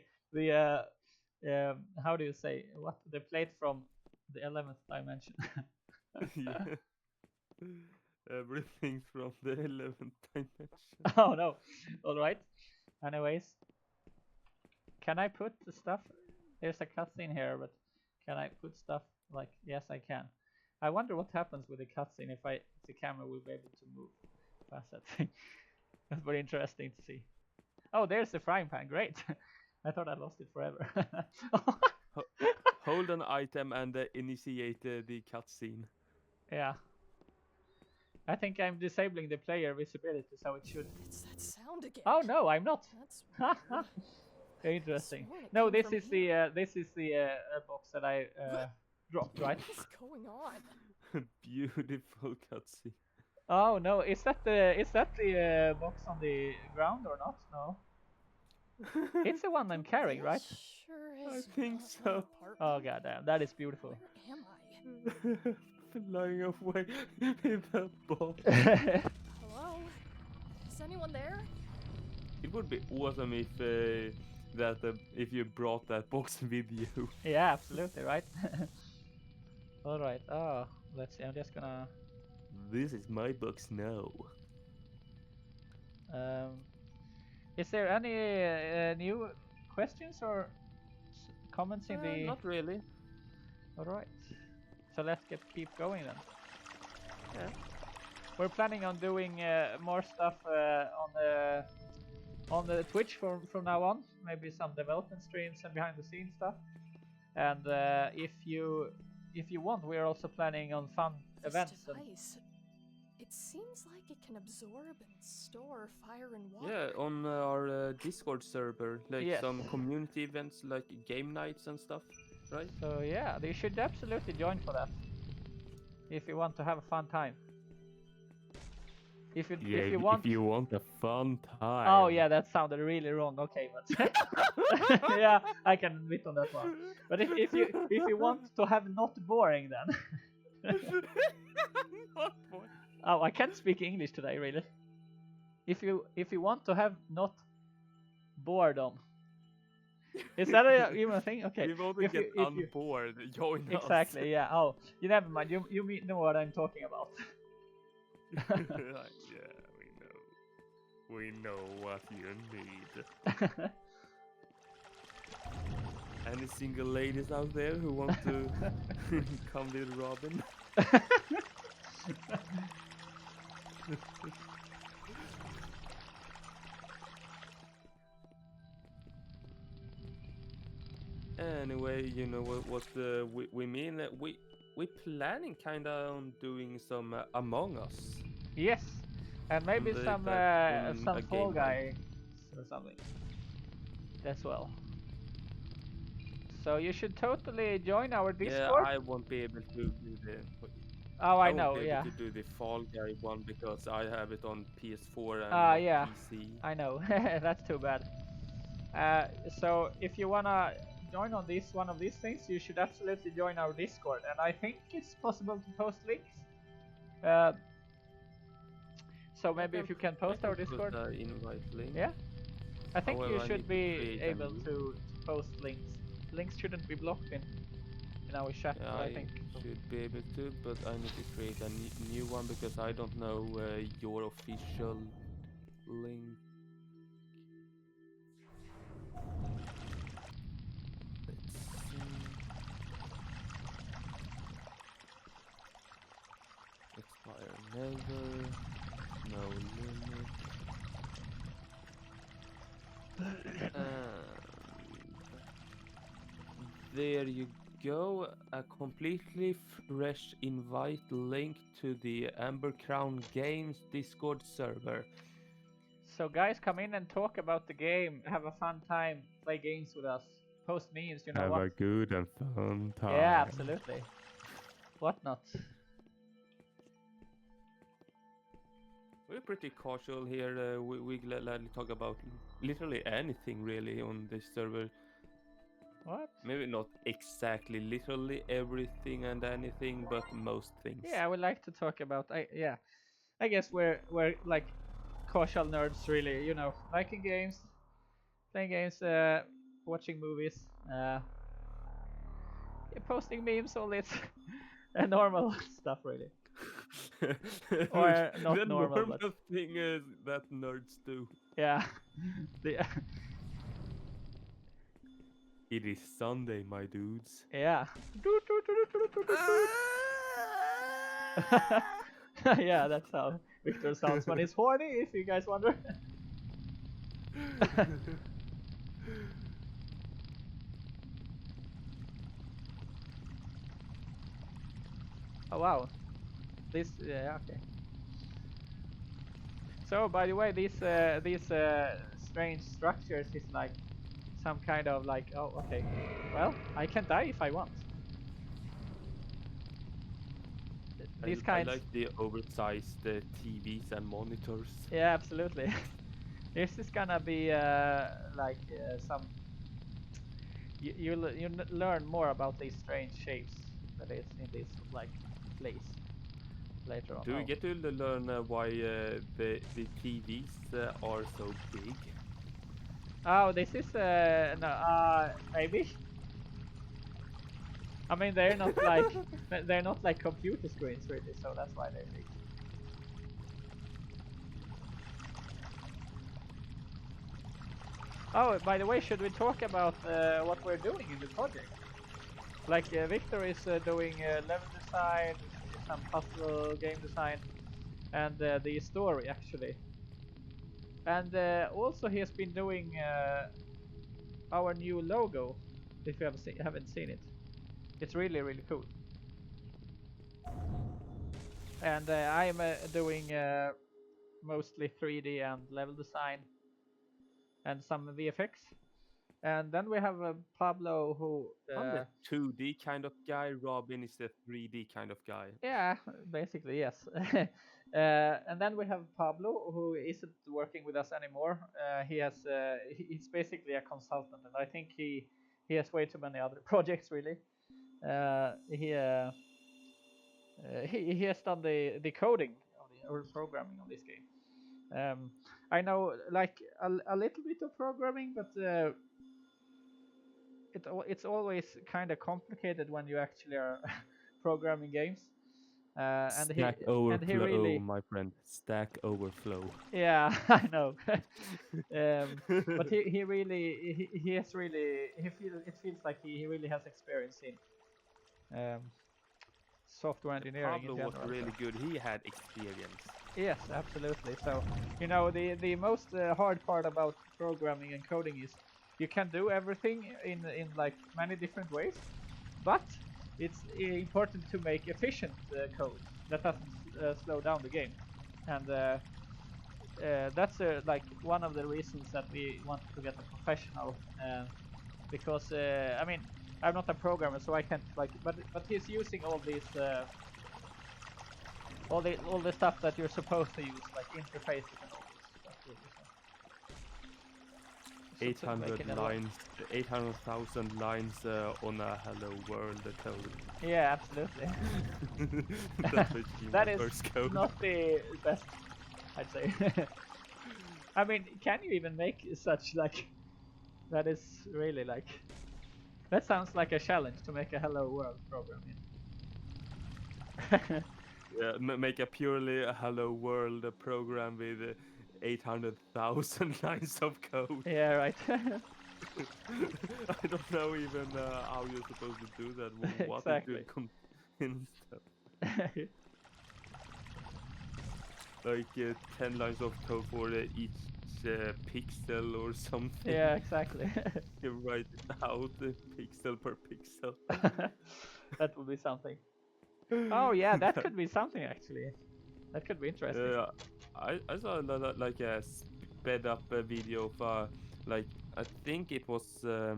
how do you say what the plate from the 11th dimension? Yeah. Everything from the 11th dimension. Oh no. All right. Anyways, can I put the stuff? There's a cutscene here, but can I put stuff like? Yes, I can. I wonder what happens with the cutscene if the camera will be able to move past that thing. That's very interesting to see. Oh, there's the frying pan. Great. I thought I lost it forever. Hold an item and initiate the cutscene. Yeah. I think I'm disabling the player visibility, so it should. It's that sound again. Oh no, I'm not. That's Very interesting. Sworn it No, came this from is here. the box that I dropped, right? What is going on? Beautiful cutscene. Oh no, is that the box on the ground or not? No, it's the one I'm carrying, right? Sure I is think not so. my apartment. Oh goddamn, that is beautiful. Where am I? Flying away with a box. Hello? Is anyone there? It would be awesome if if you brought that box with you. Yeah, absolutely, right? All right. Oh, let's see. I'm just gonna. This is my box now. Is there any new questions or comments in the? Not really. All right. So let's keep going then. Yeah. We're planning on doing more stuff on the Twitch from now on. Maybe some development streams and behind the scenes stuff. And if you want, we're also planning on fun This events. device, it seems like it can absorb and store fire and water. Yeah, on our Discord server, like Yes. some community events like game nights and stuff, right? So yeah, you should absolutely join for that. If you want to have a fun time. If you want a fun time. Oh yeah, that sounded really wrong. Okay, but yeah, I can admit on that one. But if you want to have not boring then. Not boring. Oh, I can't speak English today, really. If you want to have not boredom. Is that even a thing? Okay. If you want to get bored, join us. Exactly. Yeah. Oh, you never mind. You know what I'm talking about. Yeah, we know what you need. Any single ladies out there who want to come with Robin? Anyway, you know what we mean. We planning kind of on doing some Among Us. Yes, and maybe some Fall game Guys or something as well. So you should totally join our Discord. Yeah, I won't be able to do the. Oh, I won't know. be able Yeah. to do the Fall Guy one because I have it on PS4 and Yeah. PC. I know. That's too bad. So if you wanna join on one of these things, you should absolutely join our Discord, and I think it's possible to post links. So maybe if you can post our Discord. Invite link. Yeah. I think However, you I should need to be create able to post links. Links shouldn't be blocked in our chat, Yeah, I think. should be able to, but I need to create a new one because I don't know your official link. Let's see. Expire never. No limit. There you go, a completely fresh invite link to the Ambercrown Games Discord server. So guys, come in and talk about the game, have a fun time, play games with us, post memes, you know have what? a good and fun time. Yeah, absolutely. What not? We're pretty casual here. We gladly talk about literally anything really on this server. What? Maybe not exactly literally everything and anything, but most things. Yeah, I would like to talk about. I guess we're like casual nerds, really. You know, liking games, playing games, watching movies, yeah, posting memes, all this normal stuff, really. Or not The normal, but normal thing is that nerds do. yeah, the, It is Sunday, my dudes. yeah. Yeah, that's how Victor sounds when he's horny. If you guys wonder. Oh wow, this yeah okay. So by the way, these strange structures is like some kind of like, oh okay, well I can die if I want. These I kinds, like the oversized TVs and monitors. yeah, absolutely. This is gonna be like some you learn more about these strange shapes that is in this like place later on. Do we Oh. get to learn why the TVs are so big? Oh, this is no, maybe. I mean, they're not like computer screens really, so that's why they're big. Oh, by the way, should we talk about what we're doing in the project? Like Victor is doing level design, some puzzle game design, and the story actually. And also he has been doing our new logo. If you haven't seen it, it's really cool. And I'm doing mostly 3D and level design and some VFX. And then we have Pablo who, I'm the 2D kind of guy. Robin is the 3D kind of guy. yeah, basically yes. And then we have Pablo who isn't working with us anymore. He's basically a consultant, and I think he has way too many other projects really. He has done the coding or programming on this game. I know like a little bit of programming, but it's always kind of complicated when you actually are programming games. And he Stack and he Overflow, really, my friend. Stack Overflow. yeah, I know. But he really he has really it feels like he really has experience in software engineering in Pablo was general. really So. good. He had experience. Yes, absolutely. So, you know, the most hard part about programming and coding is you can do everything in like many different ways, but it's important to make efficient code that doesn't slow down the game. And that's like one of the reasons that we wanted to get a professional, because I mean, I'm not a programmer, so I can't like, but he's using all these. All the stuff that you're supposed to use, like interfaces and all this stuff. Really, so. 800 lines, 800,000 lines on a Hello World code. Yeah, absolutely. That's basically That my is first code. not the best, I'd say. I mean, can you even make such like? That is really like. That sounds like a challenge to make a Hello World program in. Yeah, make a purely Hello World program with 800,000 lines of code. Yeah, right. I don't know even how you're supposed to do that. What Exactly. it will contain stuff. Like 10 lines of code for each pixel or something. Yeah, exactly. You write it out pixel per pixel. That would be something. Oh yeah, that could be something actually. That could be interesting. I saw like a sped up video of like I think it was a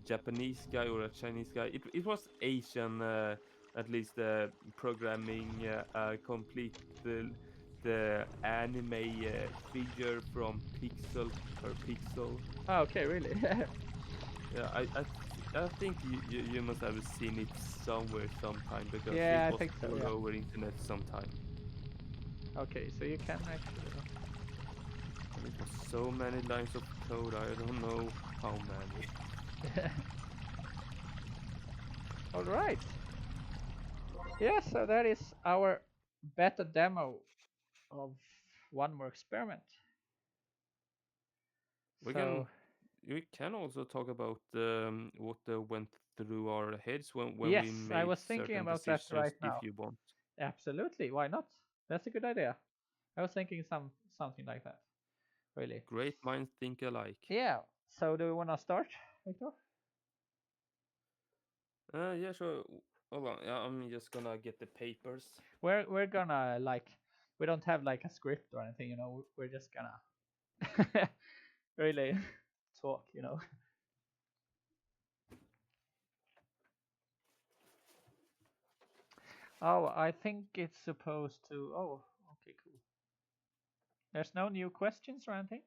Japanese guy or a Chinese guy. It was Asian at least programming a complete anime figure from pixel per pixel. Oh, okay, really? Yeah, I think you must have seen it somewhere sometime because Yeah, it I was think so, all yeah. over internet sometime. Okay, so you can actually. And it was so many lines of code, I don't know how many. All right. Yeah, so that is our beta demo of One More Experiment. We So can also talk about what went through our heads when we yes, I made was thinking certain about that decisions, right if now. you want. Absolutely, why not? That's a good idea. I was thinking something like that. Really. Great minds think alike. Yeah. So do we want to start, Victor? Yeah, sure. Hold on. Yeah, I'm just gonna get the papers. We're gonna we don't have like a script or anything, you know. We're just gonna really talk, you know. Oh, I think it's supposed to. Oh, okay, cool. There's no new questions or anything.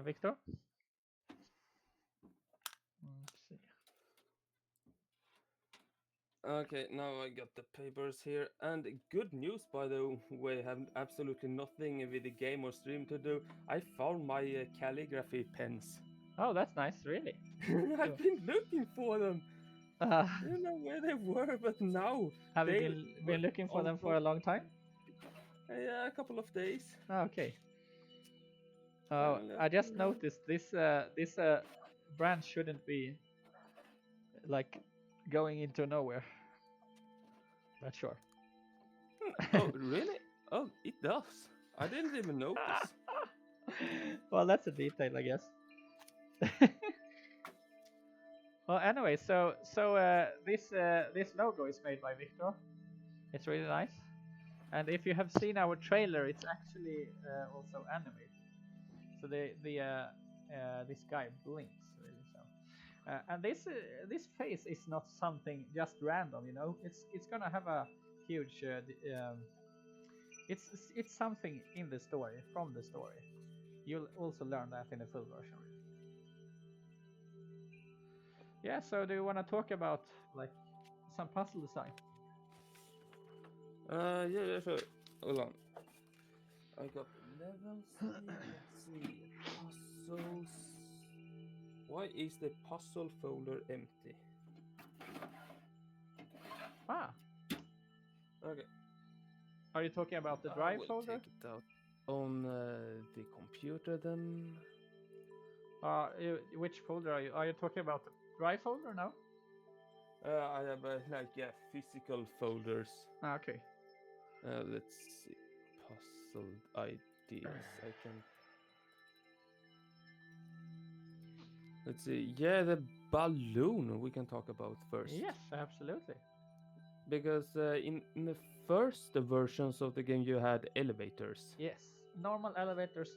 Victor? Let's see. Okay, now I got the papers here. And good news, by the way, have absolutely nothing with the game or stream to do. I found my calligraphy pens. Oh, that's nice, really. I've been looking for them. Uh, I don't know where they were, but now have you they been looking for on them for top. a long time? Yeah, a couple of days. Oh, okay. Oh, Finally, I just noticed this branch shouldn't be like going into nowhere. But sure. Oh, really? Oh, it does. I didn't even notice. Well, that's a detail, I guess. Well, anyway, this logo is made by Victor. It's really nice. And if you have seen our trailer, it's actually also animated. So this guy blinks really so. And this face is not something just random, you know. It's gonna have a huge. It's something in the story, from the story. You'll also learn that in the full version. Yeah. So do you want to talk about like some puzzle design? Yeah, sure. Hold on. I got levels here. Let's see. Puzzles. Why is the puzzle folder empty? Ah, Okay. are you talking about the I drive will folder? take it out on the computer then. Which folder are you? Are you talking about the drive folder now? I have physical folders. Ah, okay. Let's see. Puzzle ideas. I can. Let's see. Yeah, the balloon we can talk about first. Yes, absolutely. Because in the first versions of the game you had elevators. Yes, normal elevators,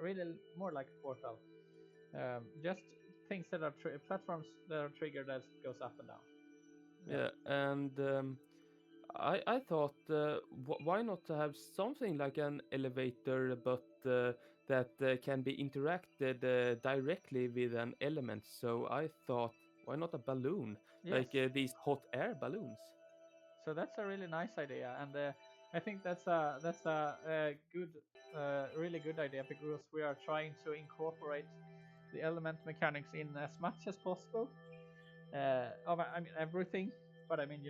really more like Portal. Just things that are platforms that are triggered as it goes up and down. Yeah, and I thought why not to have something like an elevator, but that can be interacted directly with an element. So I thought, why not a balloon, Yes. like these hot air balloons? So that's a really nice idea, and I think that's a good, really good idea because we are trying to incorporate the element mechanics in as much as possible. I mean everything, but I mean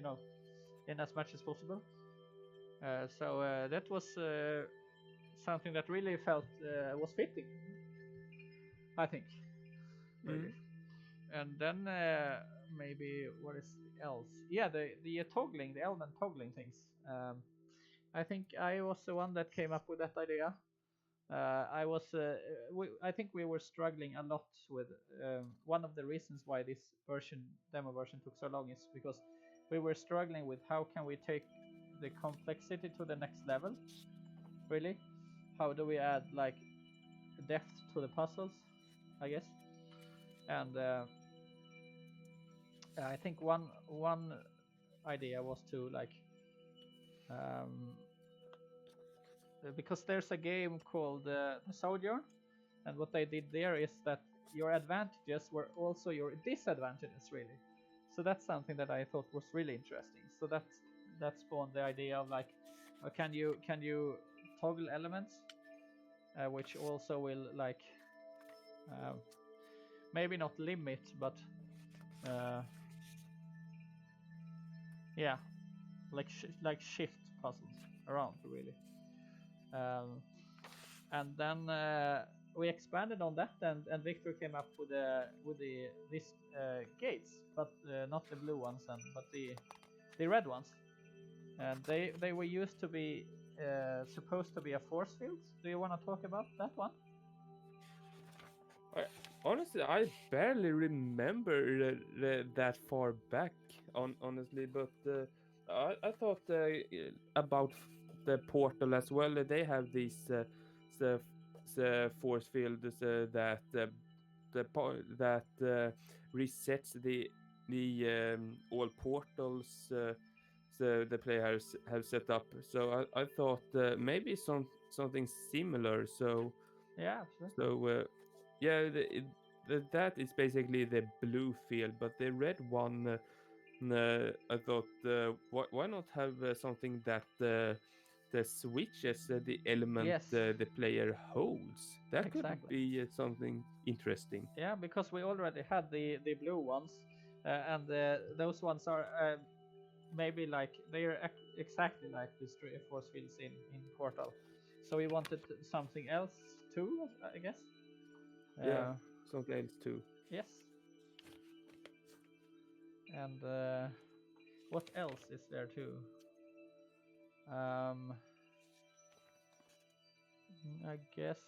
in as much as possible. So that was something that really felt was fitting, I think, really. And then maybe what is else? Yeah, the toggling, the element toggling things. I think I was the one that came up with that idea. I think we were struggling a lot with one of the reasons why this demo version took so long is because we were struggling with how can we the complexity to the next level. Really, how do we add like depth to the puzzles, I guess. And I think one idea was to like because there's a game called Sojourn, and what they did there is that your advantages were also your disadvantages, really. So that's something that I thought was really interesting. So that spawned the idea of like, can you toggle elements, which also will like maybe not limit, but yeah, like shift puzzles around really. And then we expanded on that, and Victor came up with these gates, but not the blue ones, but the red ones, and they were used to be supposed to be a force field. Do you want to talk about that one? Honestly, I barely remember that far back. Honestly, but I thought about the portal as well. They have these the force fields that that resets the all portals the players have set up. So I thought maybe something similar. Yeah, absolutely. So yeah, that is basically the blue field, but the red one, I thought, why not have something that switches the element Yes, the player holds? That could exactly. be something interesting. Yeah, because we already had the blue ones, and those ones are maybe like they're exactly like the force fields in Portal. So we wanted something else too, I guess. Yeah, something else too. Yes. And what else is there too? I guess.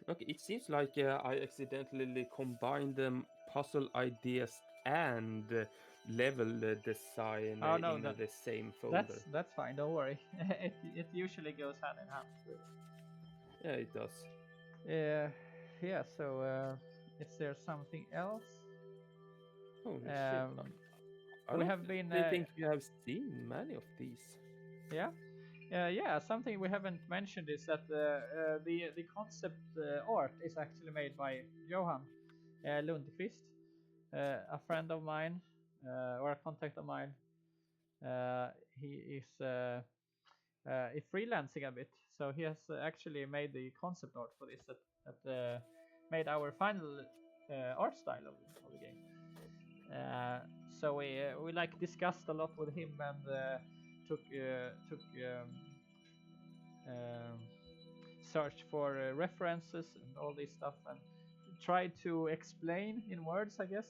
Okay, it seems like I accidentally combined the puzzle ideas and level design Oh no, in the same folder. that's fine. Don't worry. It usually goes hand in hand. Really. Yeah, it does. Yeah. So is there something else? Holy shit. I We don't have been. think you have seen many of these. Yeah. Yeah, something we haven't mentioned is that the concept art is actually made by Johan Lundqvist, a friend of mine or a contact of mine. He is freelancing a bit, so he has actually made the concept art for this that made our final art style of the game. So we like discussed a lot with him and took um, searched for references and all this stuff and tried to explain in words, I guess,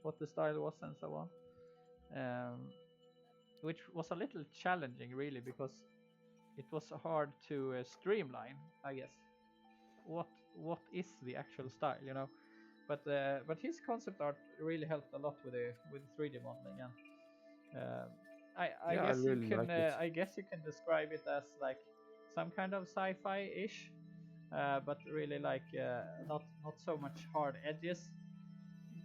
what the style was and so on. Which was a little challenging, really, because it was hard to streamline, I guess. What is the actual style, you know? But his concept art really helped a lot with the 3D modeling, and I Yeah, I guess you really can like it. I guess you can describe it as like some kind of sci-fi-ish, but really like not so much hard edges,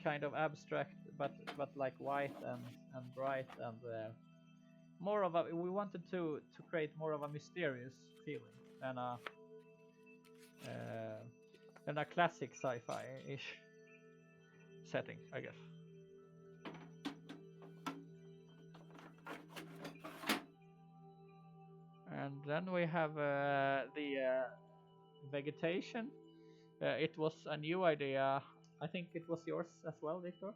kind of abstract, but like white and bright and more of a. We wanted to create more of a mysterious feeling than a classic sci-fi-ish setting, I guess. And then we have the vegetation. It was a new idea. I think it was yours as well, Victor.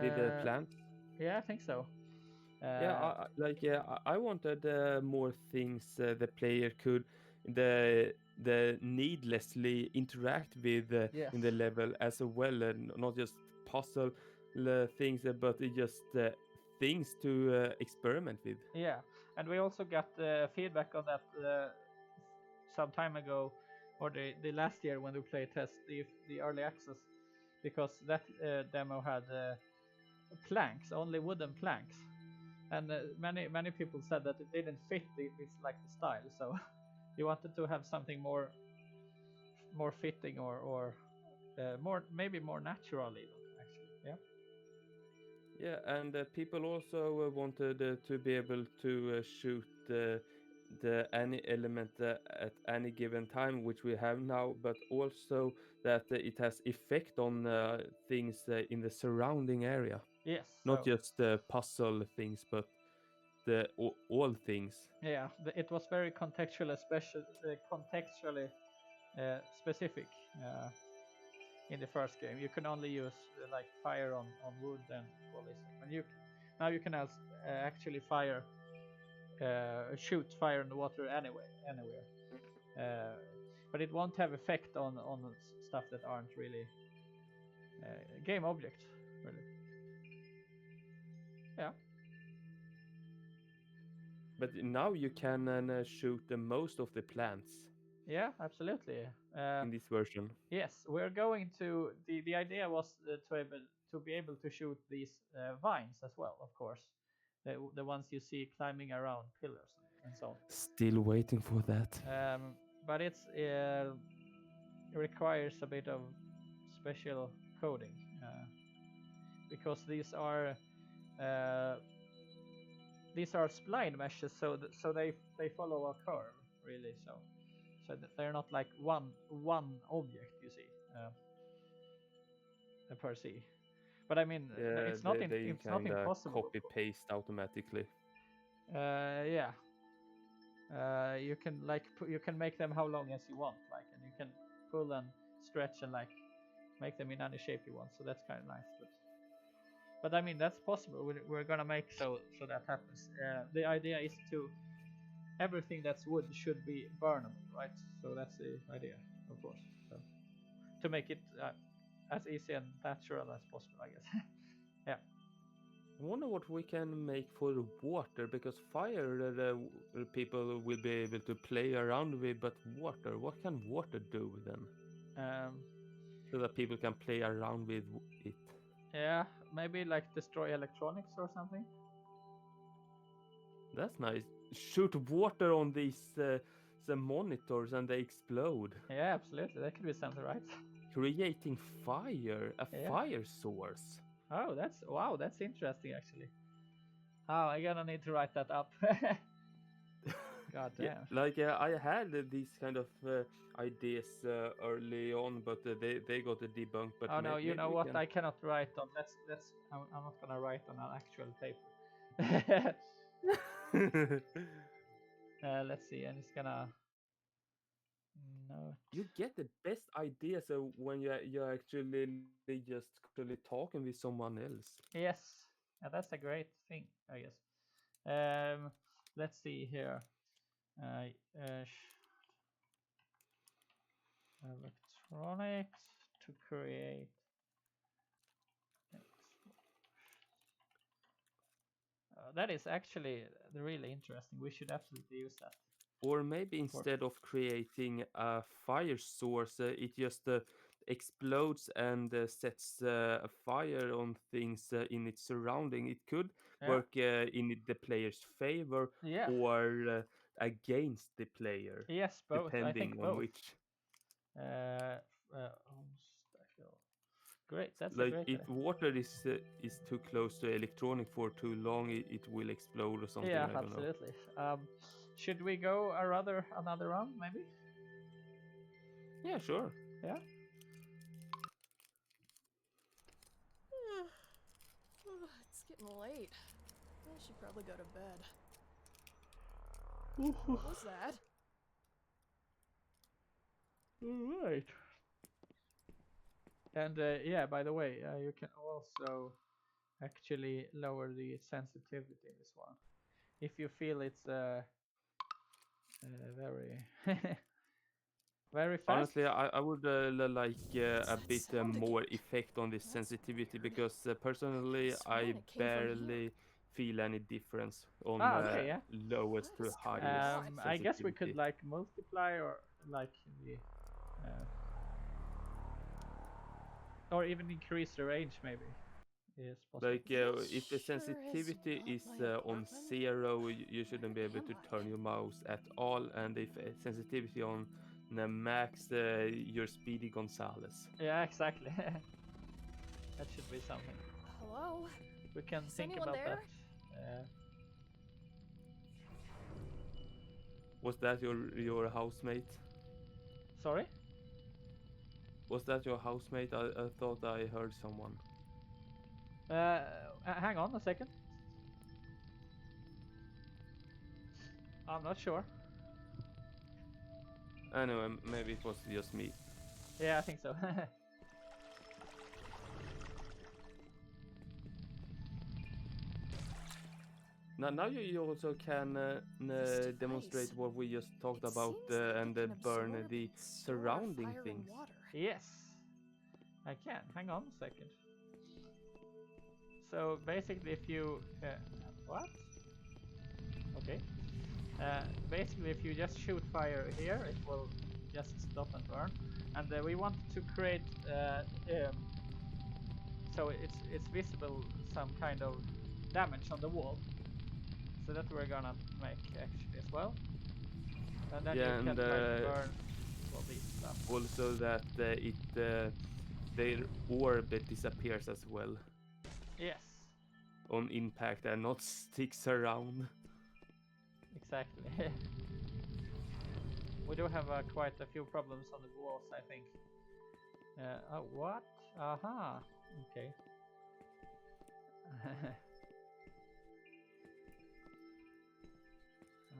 With the plants. Yeah, I think so. Yeah, I wanted more things the player could the needlessly interact with Yes. in the level as well, and not just puzzle things, but just things to experiment with. Yeah, and we also got feedback on that some time ago, or the last year when we played test the early access, because that demo had planks, only wooden planks, and many people said that it didn't fit it's like the style. So you wanted to have something more fitting or more maybe more natural even actually. Yeah. Yeah, and people also wanted to be able to shoot the any element at any given time, which we have now, but also that it has effect on things in the surrounding area, Yes. not So just puzzle things, but all things. yeah, it was very contextually specific in the first game. You can only use like fire on wood and all this. And now you can actually shoot fire in the water anywhere. Uh, but it won't have effect on stuff that aren't really game objects, really. Yeah. But now you can shoot most of the plants Yeah, absolutely. in this version. Yes, we're going to the idea was to be able to shoot these vines as well, of course, the ones you see climbing around pillars and so on. Still waiting for that. But it requires a bit of special coding because uh, these are spline meshes, so they follow a curve really, so that they're not like one object you see per se. But I mean, Yeah, they it's not kind of impossible, of copy course. paste automatically. Yeah. You can you can make them how long as you want, like, and you can pull and stretch and like make them in any shape you want. So that's kind of nice. But I mean that's possible. We're gonna make so that happens. The idea is to everything that's wood should be burnable, right? So that's the idea, of course. So to make it as easy and natural as possible, I guess. Yeah. I wonder what we can make for the water, because fire people will be able to play around with, but water, what can water do then? Um, So that people can play around with it. yeah, maybe like destroy electronics or something. That's nice. Shoot water on these the monitors and they explode. Yeah, absolutely. That could be something, right? Creating fire, a Yeah. fire source. Oh, that's interesting actually. Oh, I'm gonna need to write that up. God Yeah, damn. like I had these kind of ideas early on, but they got debunked. But Oh no, you maybe know we what? can. I cannot write on. I'm not gonna write on an actual paper. Let's see. I'm just gonna note. You get the best ideas when you're actually just actually talking with someone else. Yes, yeah, that's a great thing, I guess. Um, let's see here. Uh, uh, electronics to create. That is actually really interesting. We should absolutely use that. Or maybe For, instead of creating a fire source, it just explodes and sets a fire on things in its surrounding. It could yeah. work in the player's favor Yeah. or against the player, Yes, both. I depending think on both. which. Great. That's a Like great if idea. water is too close to electronic for too long, it will explode or something. Yeah, I don't know. absolutely. Should we go another round, maybe? Yeah, sure. Yeah. It's getting late. I should probably go to bed. What was that? All right. And yeah, by the way, you can also actually lower the sensitivity in this one if you feel it's very very fast. Honestly, I would like What's a that bit sound more again? effect on this That's sensitivity, weird. because personally Sworn I it came from here. barely feel any difference on Okay, yeah. lowest to Let's try it highest on. I guess we could sensitivity. like multiply or like the or even increase the range maybe. is possible. Like if the Sure is sensitivity not is my on apartment. 0, you shouldn't be able Am to I? turn your mouse at all. And if sensitivity on the max, you're Speedy Gonzales. Yeah, exactly. That should be something. Hello? We can Is think anyone about there? that. Was that your housemate? Sorry? Was that your housemate? I thought I heard someone. Hang on a second. I'm not sure. Anyway, maybe it was just me. Yeah, I think so. Now you also can This demonstrate device. what we just talked It about seems like and it can burn absorb the and store surrounding fire things. and water. Yes, I can. Hang on a second. So basically, if you what? Okay. Basically, if you just shoot fire here, it will just stop and burn. And we want to create so it's visible some kind of damage on the wall. So that we're gonna make actually as well. And then you Yeah, can and try to burn all these stuff. also that their orb disappears as well Yes, on impact and not sticks around. exactly. We do have quite a few problems on the walls, I think. Oh, what? Aha. Okay.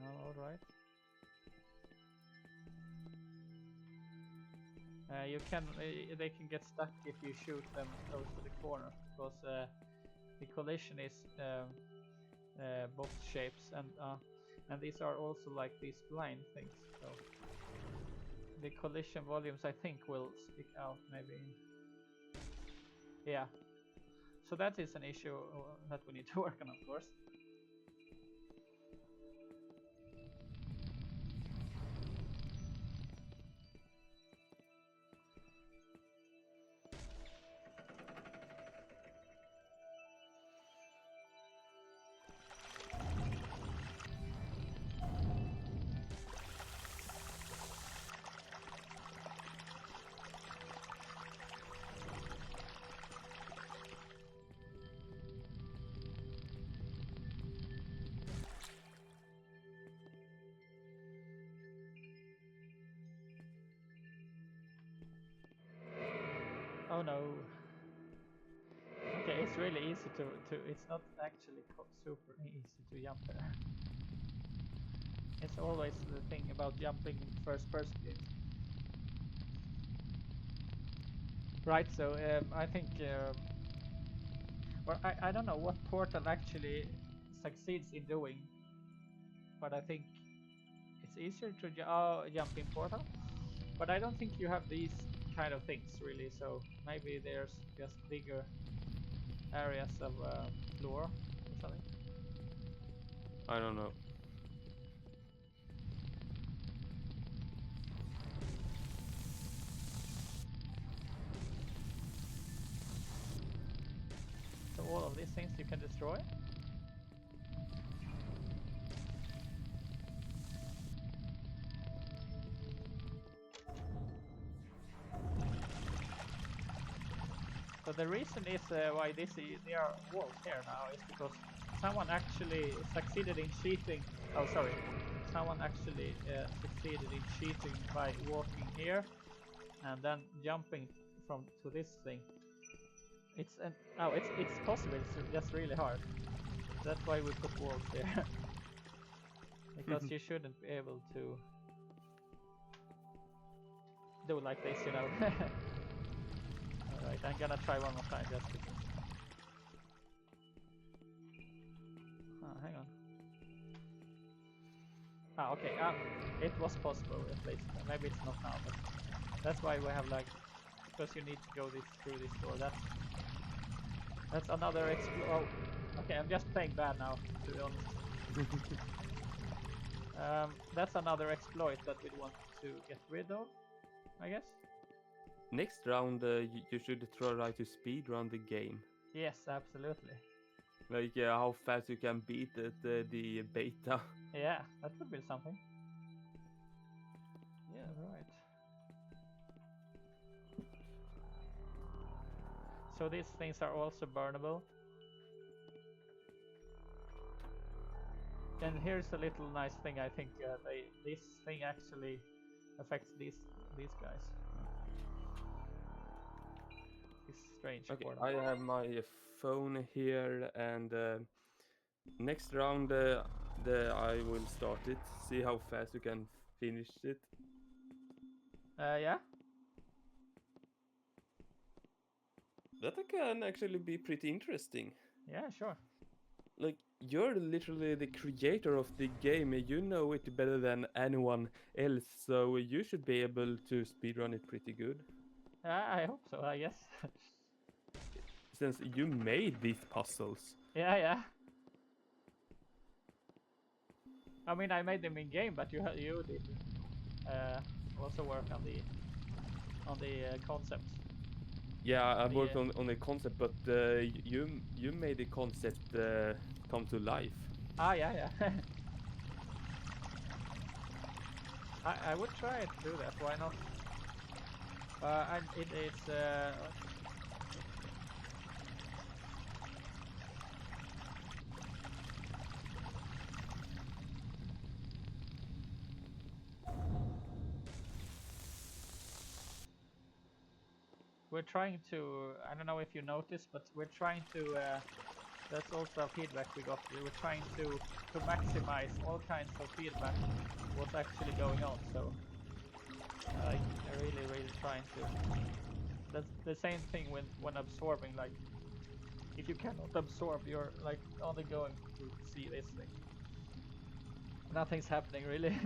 All right. You can. They can get stuck if you shoot them close to the corner because the collision is box shapes and these are also like these blind things. So the collision volumes I think will stick out maybe. Yeah. So that is an issue that we need to work on, of course. Oh no. Okay, it's really easy to it's not actually super easy to jump there. It's always the thing about jumping in first person games. Right, so I think well I don't know what Portal actually succeeds in doing, but I think it's easier to jump in Portal. But I don't think you have these kind of things really, so maybe there's just bigger areas of floor or something. I don't know. So all of these things you can destroy. So the reason is why there are walls here now is because someone actually succeeded in cheating. Oh, sorry. Someone actually succeeded in cheating by walking here and then jumping from to this thing. It's possible. It's just really hard. That's why we put walls here. Because you shouldn't be able to do like this, you know. Alright, I'm gonna try one more time just because. Hang on. Okay, it was possible at least. Maybe it's not now, but that's why we have like, because you need to go through this door. That's another oh, okay, I'm just playing bad now, to be honest. That's another exploit that we want to get rid of, I guess. Next round, you should try to speed run the game. Yes, absolutely. Like how fast you can beat the beta. Yeah, that would be something. Yeah. All right. So these things are also burnable. And here's a little nice thing. I think this thing actually affects these guys. It's strange Okay, for them. I have my phone here, and next round I will start it. See how fast you can finish it. Yeah. That can actually be pretty interesting. Yeah, sure. Like, you're literally the creator of the game. You know it better than anyone else, so you should be able to speedrun it pretty good. I hope so. I guess. Since you made these puzzles. Yeah, yeah. I mean, I made them in game, but you did also work on the concepts. Yeah, I The, worked on the concept, but you made the concept come to life. yeah, yeah. I would try to do that. Why not? And it's we're trying to. I don't know if you noticed, but we're trying to. That's also feedback we got. We were trying to maximize all kinds of feedback. What's actually going on? So, like, really trying to. That's the same thing when absorbing. Like, if you cannot absorb, you're like only going to see this thing. Nothing's happening really.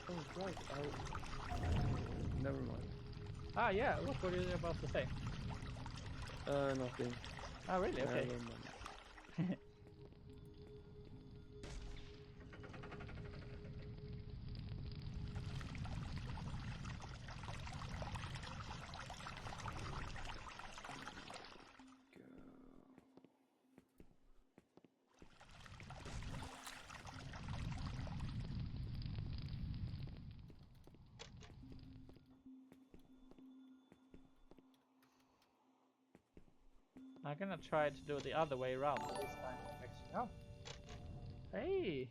Oh, right. Never mind. Ah, yeah. What were you about to say? Nothing. Ah, really? Okay. Never mind. I'm gonna try to do the other way around this time. Actually, oh, hey,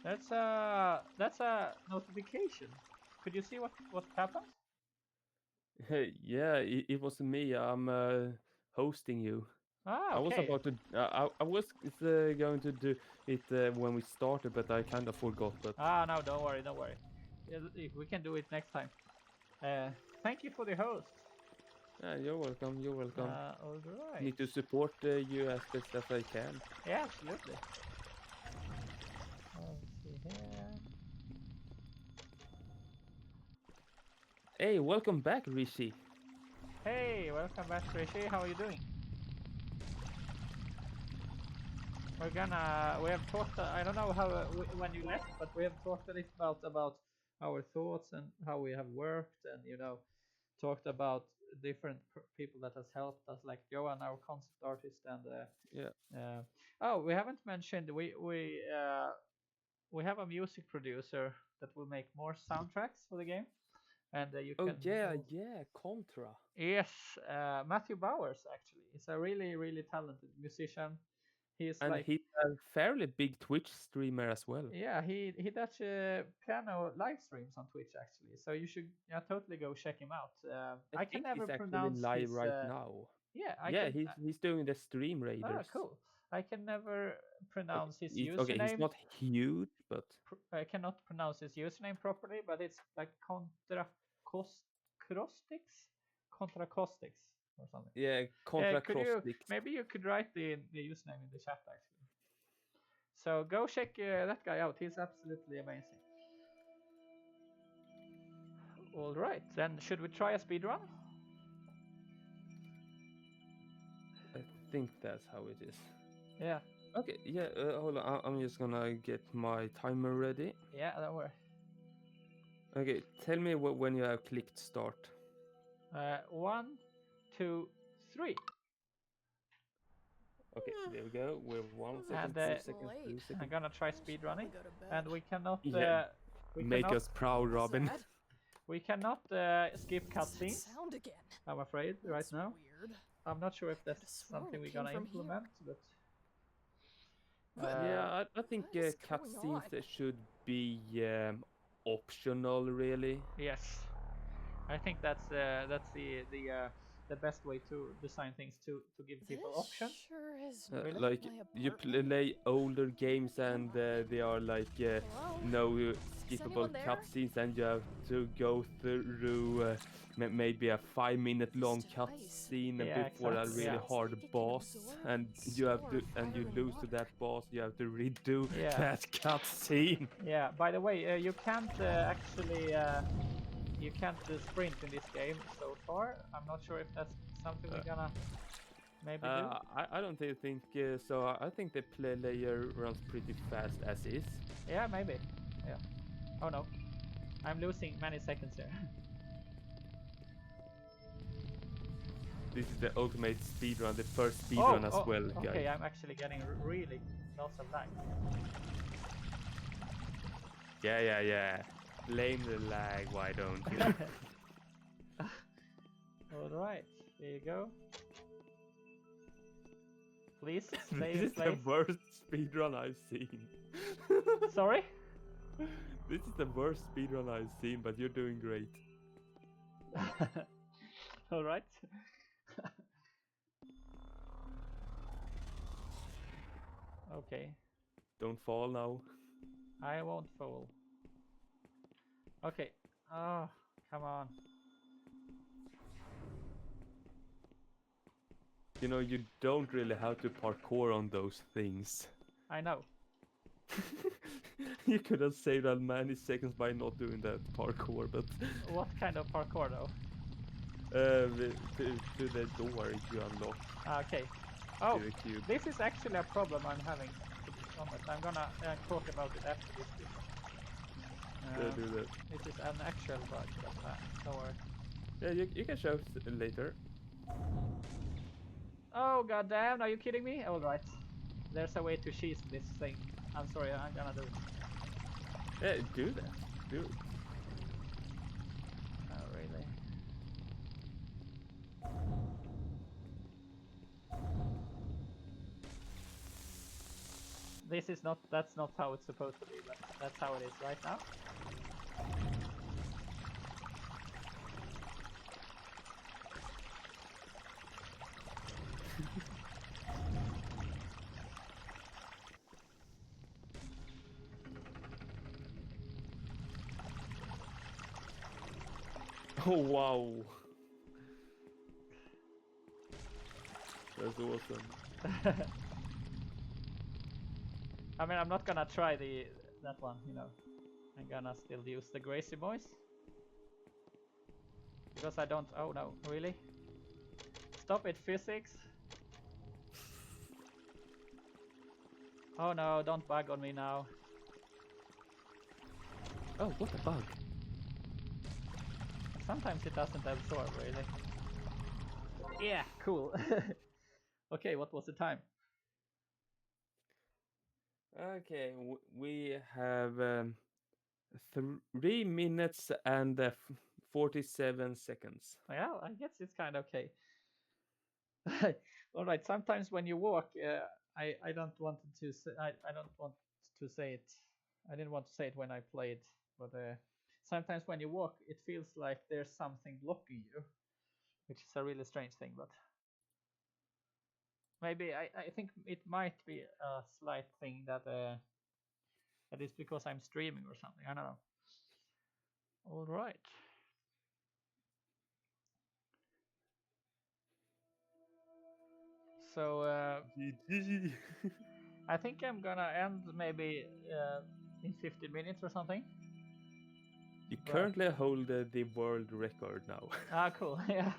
that's a notification. Could you see what happened? Yeah, it was me. I'm hosting you. Ah, I was okay. about to. I was going to do it when we started, but I kind of forgot. But Ah, no, don't worry, don't worry. We can do it next time. Thank you for the host. you're welcome. You're welcome. All right. Need to support you as best as I can. Yeah, absolutely. Let's see here. Hey, welcome back, Rishi. Hey, welcome back, Rishi. How are you doing? We have talked, I don't know how, when you left, but we have talked a little about our thoughts and how we have worked and, talked about different people that has helped us, like Johan, our concept artist, and, Yeah. oh, we haven't mentioned, we have a music producer that will make more soundtracks for the game. And you Oh can. yeah, Contra. Yes, Matthew Bowers actually. He's a really talented musician. He's And like, he's a fairly big Twitch streamer as well. yeah, he does piano live streams on Twitch actually. So you should totally go check him out. I can think never he's actually pronounce live his. right now. Yeah, I Yeah, can. he's doing the stream Oh, raiders. cool. I can never Okay, pronounce his okay, he's username. not huge, but I cannot pronounce his username properly, but it's like Contracoustics or something. yeah, Contra Crostics. Maybe you could write the username in the chat actually. So go check that guy out. He's absolutely amazing. All right, then should we try a speed run? I think that's how it is. Yeah. Okay, yeah, hold on. I'm just gonna get my timer ready. Yeah, don't worry. Okay, tell me when you have clicked start. 1, 2, 3. Okay, there we go. We're 1 second, And 2 seconds, late. 3 seconds. I'm gonna try I should speed probably running, go to bed. and we cannot. Yeah, We make cannot. us proud, Robin. Sad. We cannot skip What's that cutscenes. sound again? I'm afraid right That's now. weird. I'm not sure if Could've that's sworn something it we're came gonna from here. implement, but. But Yeah, I think what is going cutscenes on? should be optional, really. Yes, I think that's the best way to design things to give people This options. sure is Really? not Like my you apartment. play older games and they are like Hello? no Is skippable anyone there? cutscenes, and you have to go through maybe a 5-minute long This device. cutscene Yeah, before a exactly. really Yeah. hard Seems like it can boss, absorb and and you have to store and you fire and lose to water. that boss. You have to redo Yeah. that cutscene. Yeah. By the way, you can't actually you can't sprint in this game so far. I'm not sure if that's something we're gonna maybe do. I don't think so. I think the play layer runs pretty fast as is. Yeah, maybe. Yeah. Oh no, I'm losing many seconds here. This is the ultimate speedrun, the first Oh, speedrun as oh, well, okay. guys. I'm actually getting really lots of lag. Yeah. Blame the lag, why don't you? All right, there you go. Please stay This in is the place. worst speedrun I've seen. Sorry. This is the worst speedrun I've seen, but you're doing great. All right. Okay, Don't fall now. I won't fall. Okay. Oh, come on. You know, you don't really have to parkour on those things. I know. You could have saved that many seconds by not doing that parkour, but What kind of parkour though? to the door you unlock Okay. Oh, to the cube. this is actually a problem I'm having. To be honest, I'm gonna talk about it after this. Do that. It is an actual bug, but don't worry. Yeah, you can show later. Oh goddamn! Are you kidding me? All right. There's a way to cheese this thing. I'm sorry. I'm gonna do it. Yeah, do that. Do it. Oh really? This is not. That's not how it's supposed to be, but that's how it is right now. Oh wow. That's awesome. I mean, I'm not gonna try that one. You know, I'm gonna still use the Gracie Boys because I don't. Oh no, really? Stop it, physics. Oh no, don't bug on me now. Oh, what a bug. Sometimes it doesn't absorb, really. Yeah, cool. Okay, what was the time? Okay, we have 3 minutes and 47 seconds. Well, I guess it's kind of okay. All right, sometimes when you walk, I don't want to say, I don't want to say it. I didn't want to say it when I played, but sometimes when you walk, it feels like there's something blocking you, which is a really strange thing, but maybe I think it might be a slight thing that that is because I'm streaming or something. I don't know. All right. So GG. I think I'm gonna end maybe in 15 minutes or something. You But- currently hold the world record now. Ah, cool. Yeah.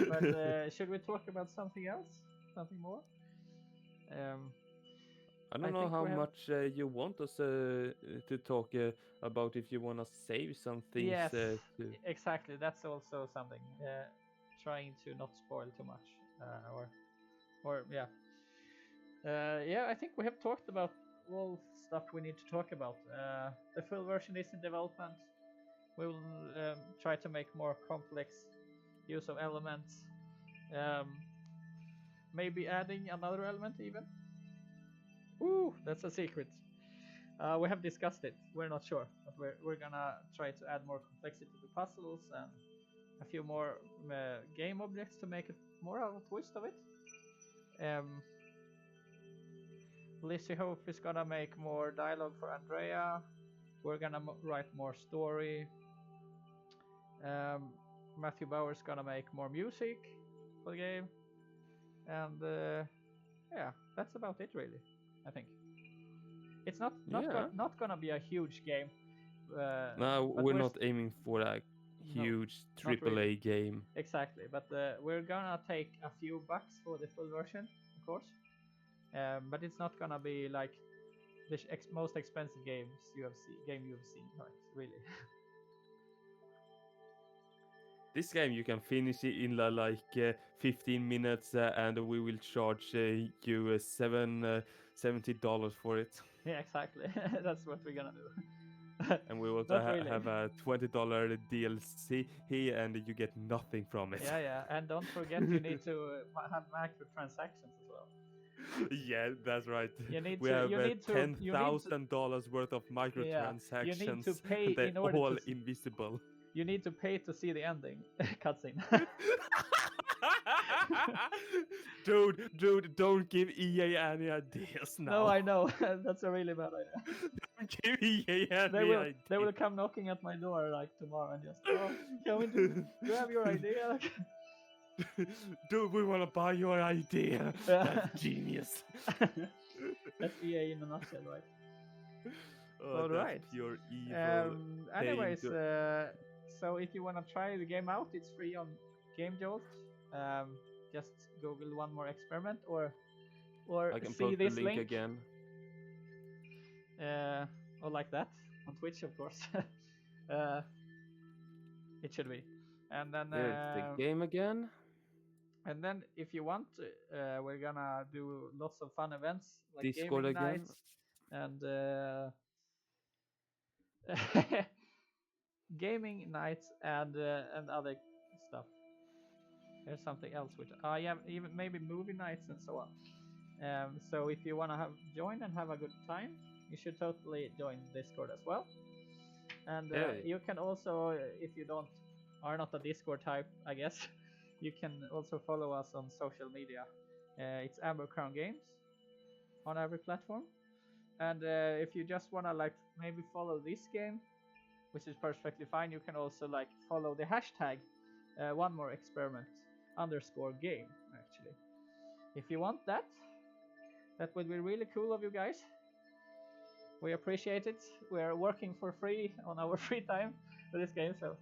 But should we talk about something else? Something more? I I don't know think how we have. much you want us to talk about if you want to save some things Yes, to. exactly. That's also something. Trying to not spoil too much, or yeah. Yeah, I think we have talked about all stuff we need to talk about. The full version is in development. We will try to make more complex use of elements. Um, maybe adding another element even. Ooh, that's a secret. We have discussed it. We're not sure, but we're gonna try to add more complexity to the puzzles and a few more game objects to make it more of a twist of it. Lizzie Hope is gonna make more dialogue for Andrea. We're gonna write more story. Matthew Bauer's gonna make more music for the game, and yeah, that's about it really. I think it's Yeah. not gonna be a huge game, No, but we're not aiming for a no, huge not really. AAA game. Exactly, but we're gonna take a few bucks for the full version, of course. But it's not gonna be like the most expensive game you have seen, right? Really. This game you can finish it in like 15 minutes, and we will charge you $70 for it. Yeah, exactly. That's what we're gonna do. And we also Not really. have a $20 DLC, and you get nothing from it. Yeah, and don't forget you need to have microtransactions as well. Yeah, that's right. You need We to have you need to $10,000 worth of yeah, you need to microtransactions, pay and they're in order all to invisible. you need to pay to see the ending cutscene. Dude, don't give EA any ideas now. No, I know. That's a really bad idea. Don't give EA any They will ideas. come knocking at my door like tomorrow and just can we do you have your idea? Dude, we want to buy your idea. That's genius. That's EA in a nutshell, right? Oh, All that's right. pure evil. Anyways, so if you want to try the game out, it's free on Game Jolt. Just Google One More Experiment or I can see post the this link again. Or like that on Twitch, of course. It should be. And then Here's the game again. and then if you want, we're gonna do lots of fun events like Discord gaming again. nights and gaming nights and other stuff. There's something else which yeah, even maybe movie nights and so on. So if you wanna join and have a good time, you should totally join Discord as well. And you can also, if you are not a Discord type, I guess, you can also follow us on social media. It's Ambercrown Games on every platform. And if you just wanna like maybe follow this game, which is perfectly fine, you can also like follow the hashtag One More Experiment _game actually. If you want that would be really cool of you guys. We appreciate it. We're working for free on our free time for this game, so.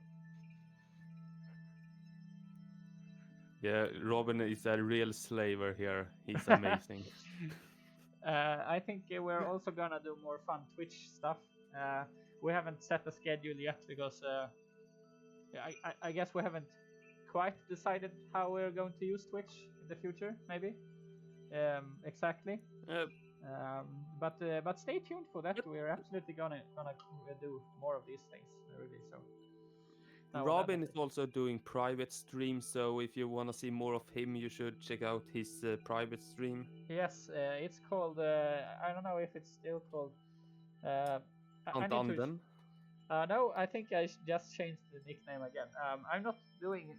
Yeah, Robin is a real slaver here. He's amazing. I think we're also gonna do more fun Twitch stuff. We haven't set a schedule yet because I guess we haven't quite decided how we're going to use Twitch in the future, maybe. Exactly. But stay tuned for that. We're absolutely gonna do more of these things, really. So. Robin is also doing private streams, so if you want to see more of him, you should check out his private stream. Yes, it's called. I don't know if it's still called. Anden. No, I think I just changed the nickname again. I'm not doing.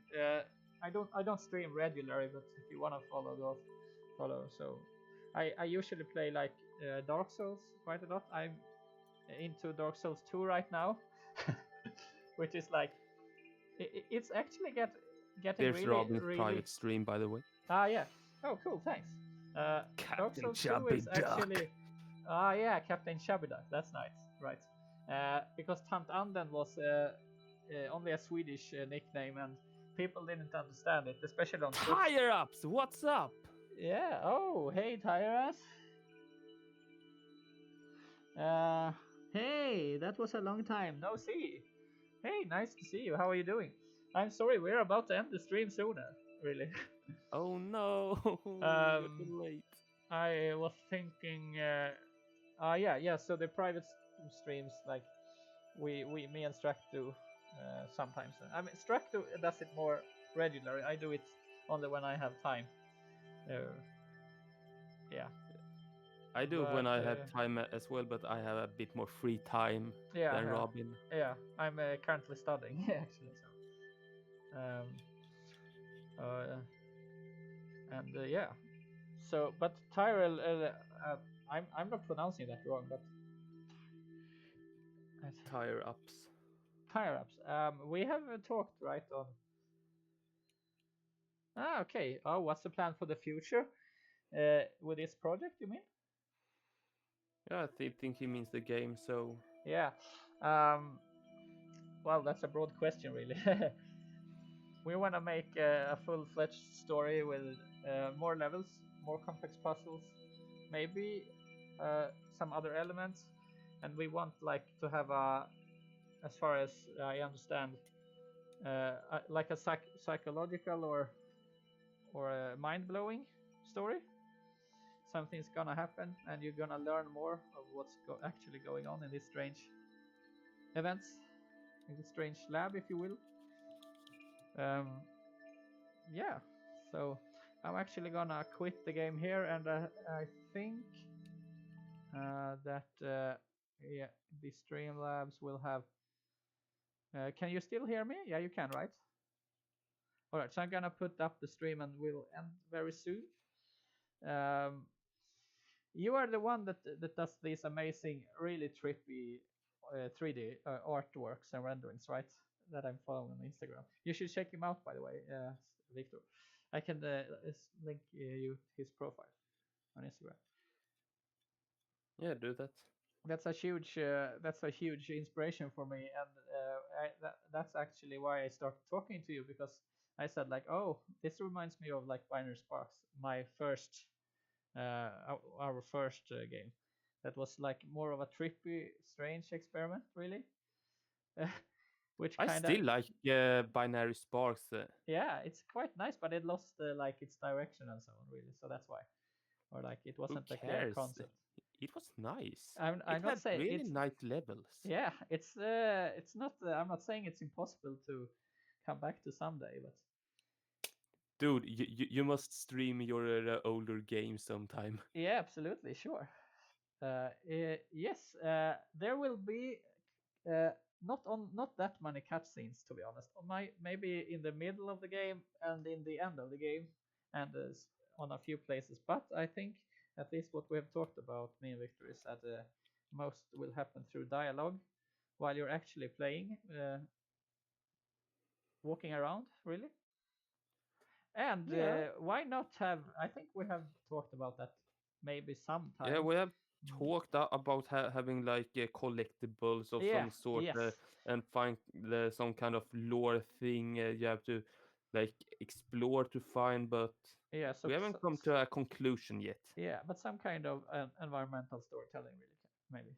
I don't stream regularly, but if you wanna follow, go follow. So, I usually play like Dark Souls quite a lot. I'm into Dark Souls 2 right now, which is like. It's actually getting There's really, Robin's really... private stream, by the way. Yeah. Oh, cool. Thanks. Dark Souls 2 is actually... yeah, Captain Chubby Duck. That's nice. Right. Because Tant Anden was only a Swedish nickname and people didn't understand it, especially on Twitch. Higher ups, what's up? Yeah. Oh, hey, Tyras. Uh, hey, that was a long time no see. Hey, nice to see you. How are you doing? I'm sorry, we're about to end the stream sooner. Really. Oh no, you're um, too late. I was thinking. Yeah. So the private streams, like me and Strack do sometimes. I mean, Strack does it more regularly. I do it only when I have time. Uh, yeah. I do But when I have time as well, but I have a bit more free time yeah, than yeah, Robin. yeah. I'm currently studying actually. So, uh, and yeah. So, but Tyrell, I'm not pronouncing that wrong, but Tire ups. tire ups. We have talked right on. Ah, okay. Oh, what's the plan for the future? With this project, you mean? Yeah, think he means the game. So Yeah. Um, well, that's a broad question, really. We want to make a full-fledged story with more levels, more complex puzzles, maybe some other elements, and we want like to have a, as far as I understand, like a psychological or a mind-blowing story. Something's gonna happen, and you're gonna learn more of what's actually going on in these strange events, in this strange lab, if you will. Um, yeah, so I'm actually gonna quit the game here, and I think that yeah, the Streamlabs will have. Can you still hear me? Yeah, you can, right? All right, so I'm gonna put up the stream, and we'll end very soon. Um, you are the one that does these amazing, really trippy 3D artworks and renderings, right? That I'm following on Instagram. You should check him out, by the way, Victor. I can link you his profile on Instagram. yeah, do that. That's a huge inspiration for me, and that's actually why I started talking to you, because I said like, oh, this reminds me of like Binary Sparks, my first our first game. That was like more of a trippy, strange experiment, really, which I kind of still like Binary Sparks. yeah, it's quite nice, but it lost like its direction and so on, really. So that's why, or like it Who wasn't a clear cares? concept. It was nice. It I'm not had saying really it's nice levels. yeah, it's not. I'm not saying it's impossible to come back to someday, but Dude, you must stream your older games sometime. yeah, absolutely, sure. Yes, there will be uh, not that many cutscenes, to be honest. Maybe in the middle of the game and in the end of the game, and on a few places. But I think at least what we have talked about, me and Victor, is that most will happen through dialogue while you're actually playing, walking around, really. And Yeah. why not have? I think we have talked about that maybe Yeah, sometime. we have Mm. talked about having like collectibles of Yeah. some sort Yes. and find some kind of lore thing you have to like explore to find, but Yeah. we haven't come to a conclusion yet. yeah, but some kind of environmental storytelling, really, maybe.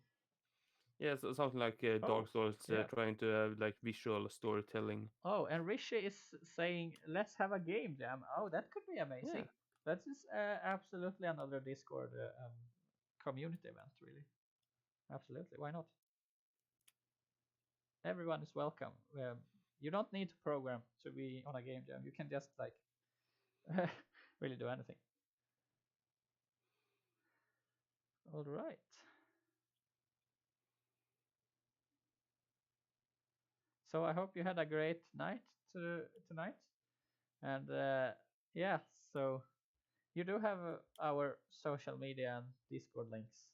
Yeah, so something like Oh. Dark Souls Yeah. trying to have like visual storytelling. Oh, and Rishi is saying, "Let's have a game jam." Oh, that could be Yeah. amazing. That is absolutely another Discord community event, really. Absolutely. Why not? Everyone is welcome. You don't need to program to be on a game jam. You can just like really do anything. All right. So I hope you had a great night tonight. And yeah, so you do have our social media and Discord links.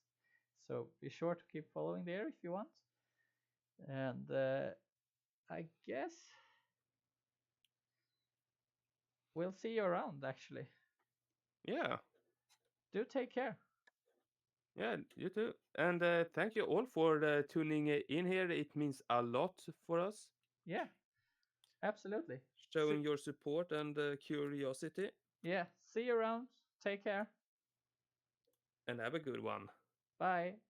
So be sure to keep following there if you want. And I guess we'll see you around actually. Yeah. Do take care. Yeah, you too. And thank you all for tuning in here. It means a lot for us, Yeah, absolutely. showing your support and curiosity. Yeah, see you around. Take care. And have a good one. Bye.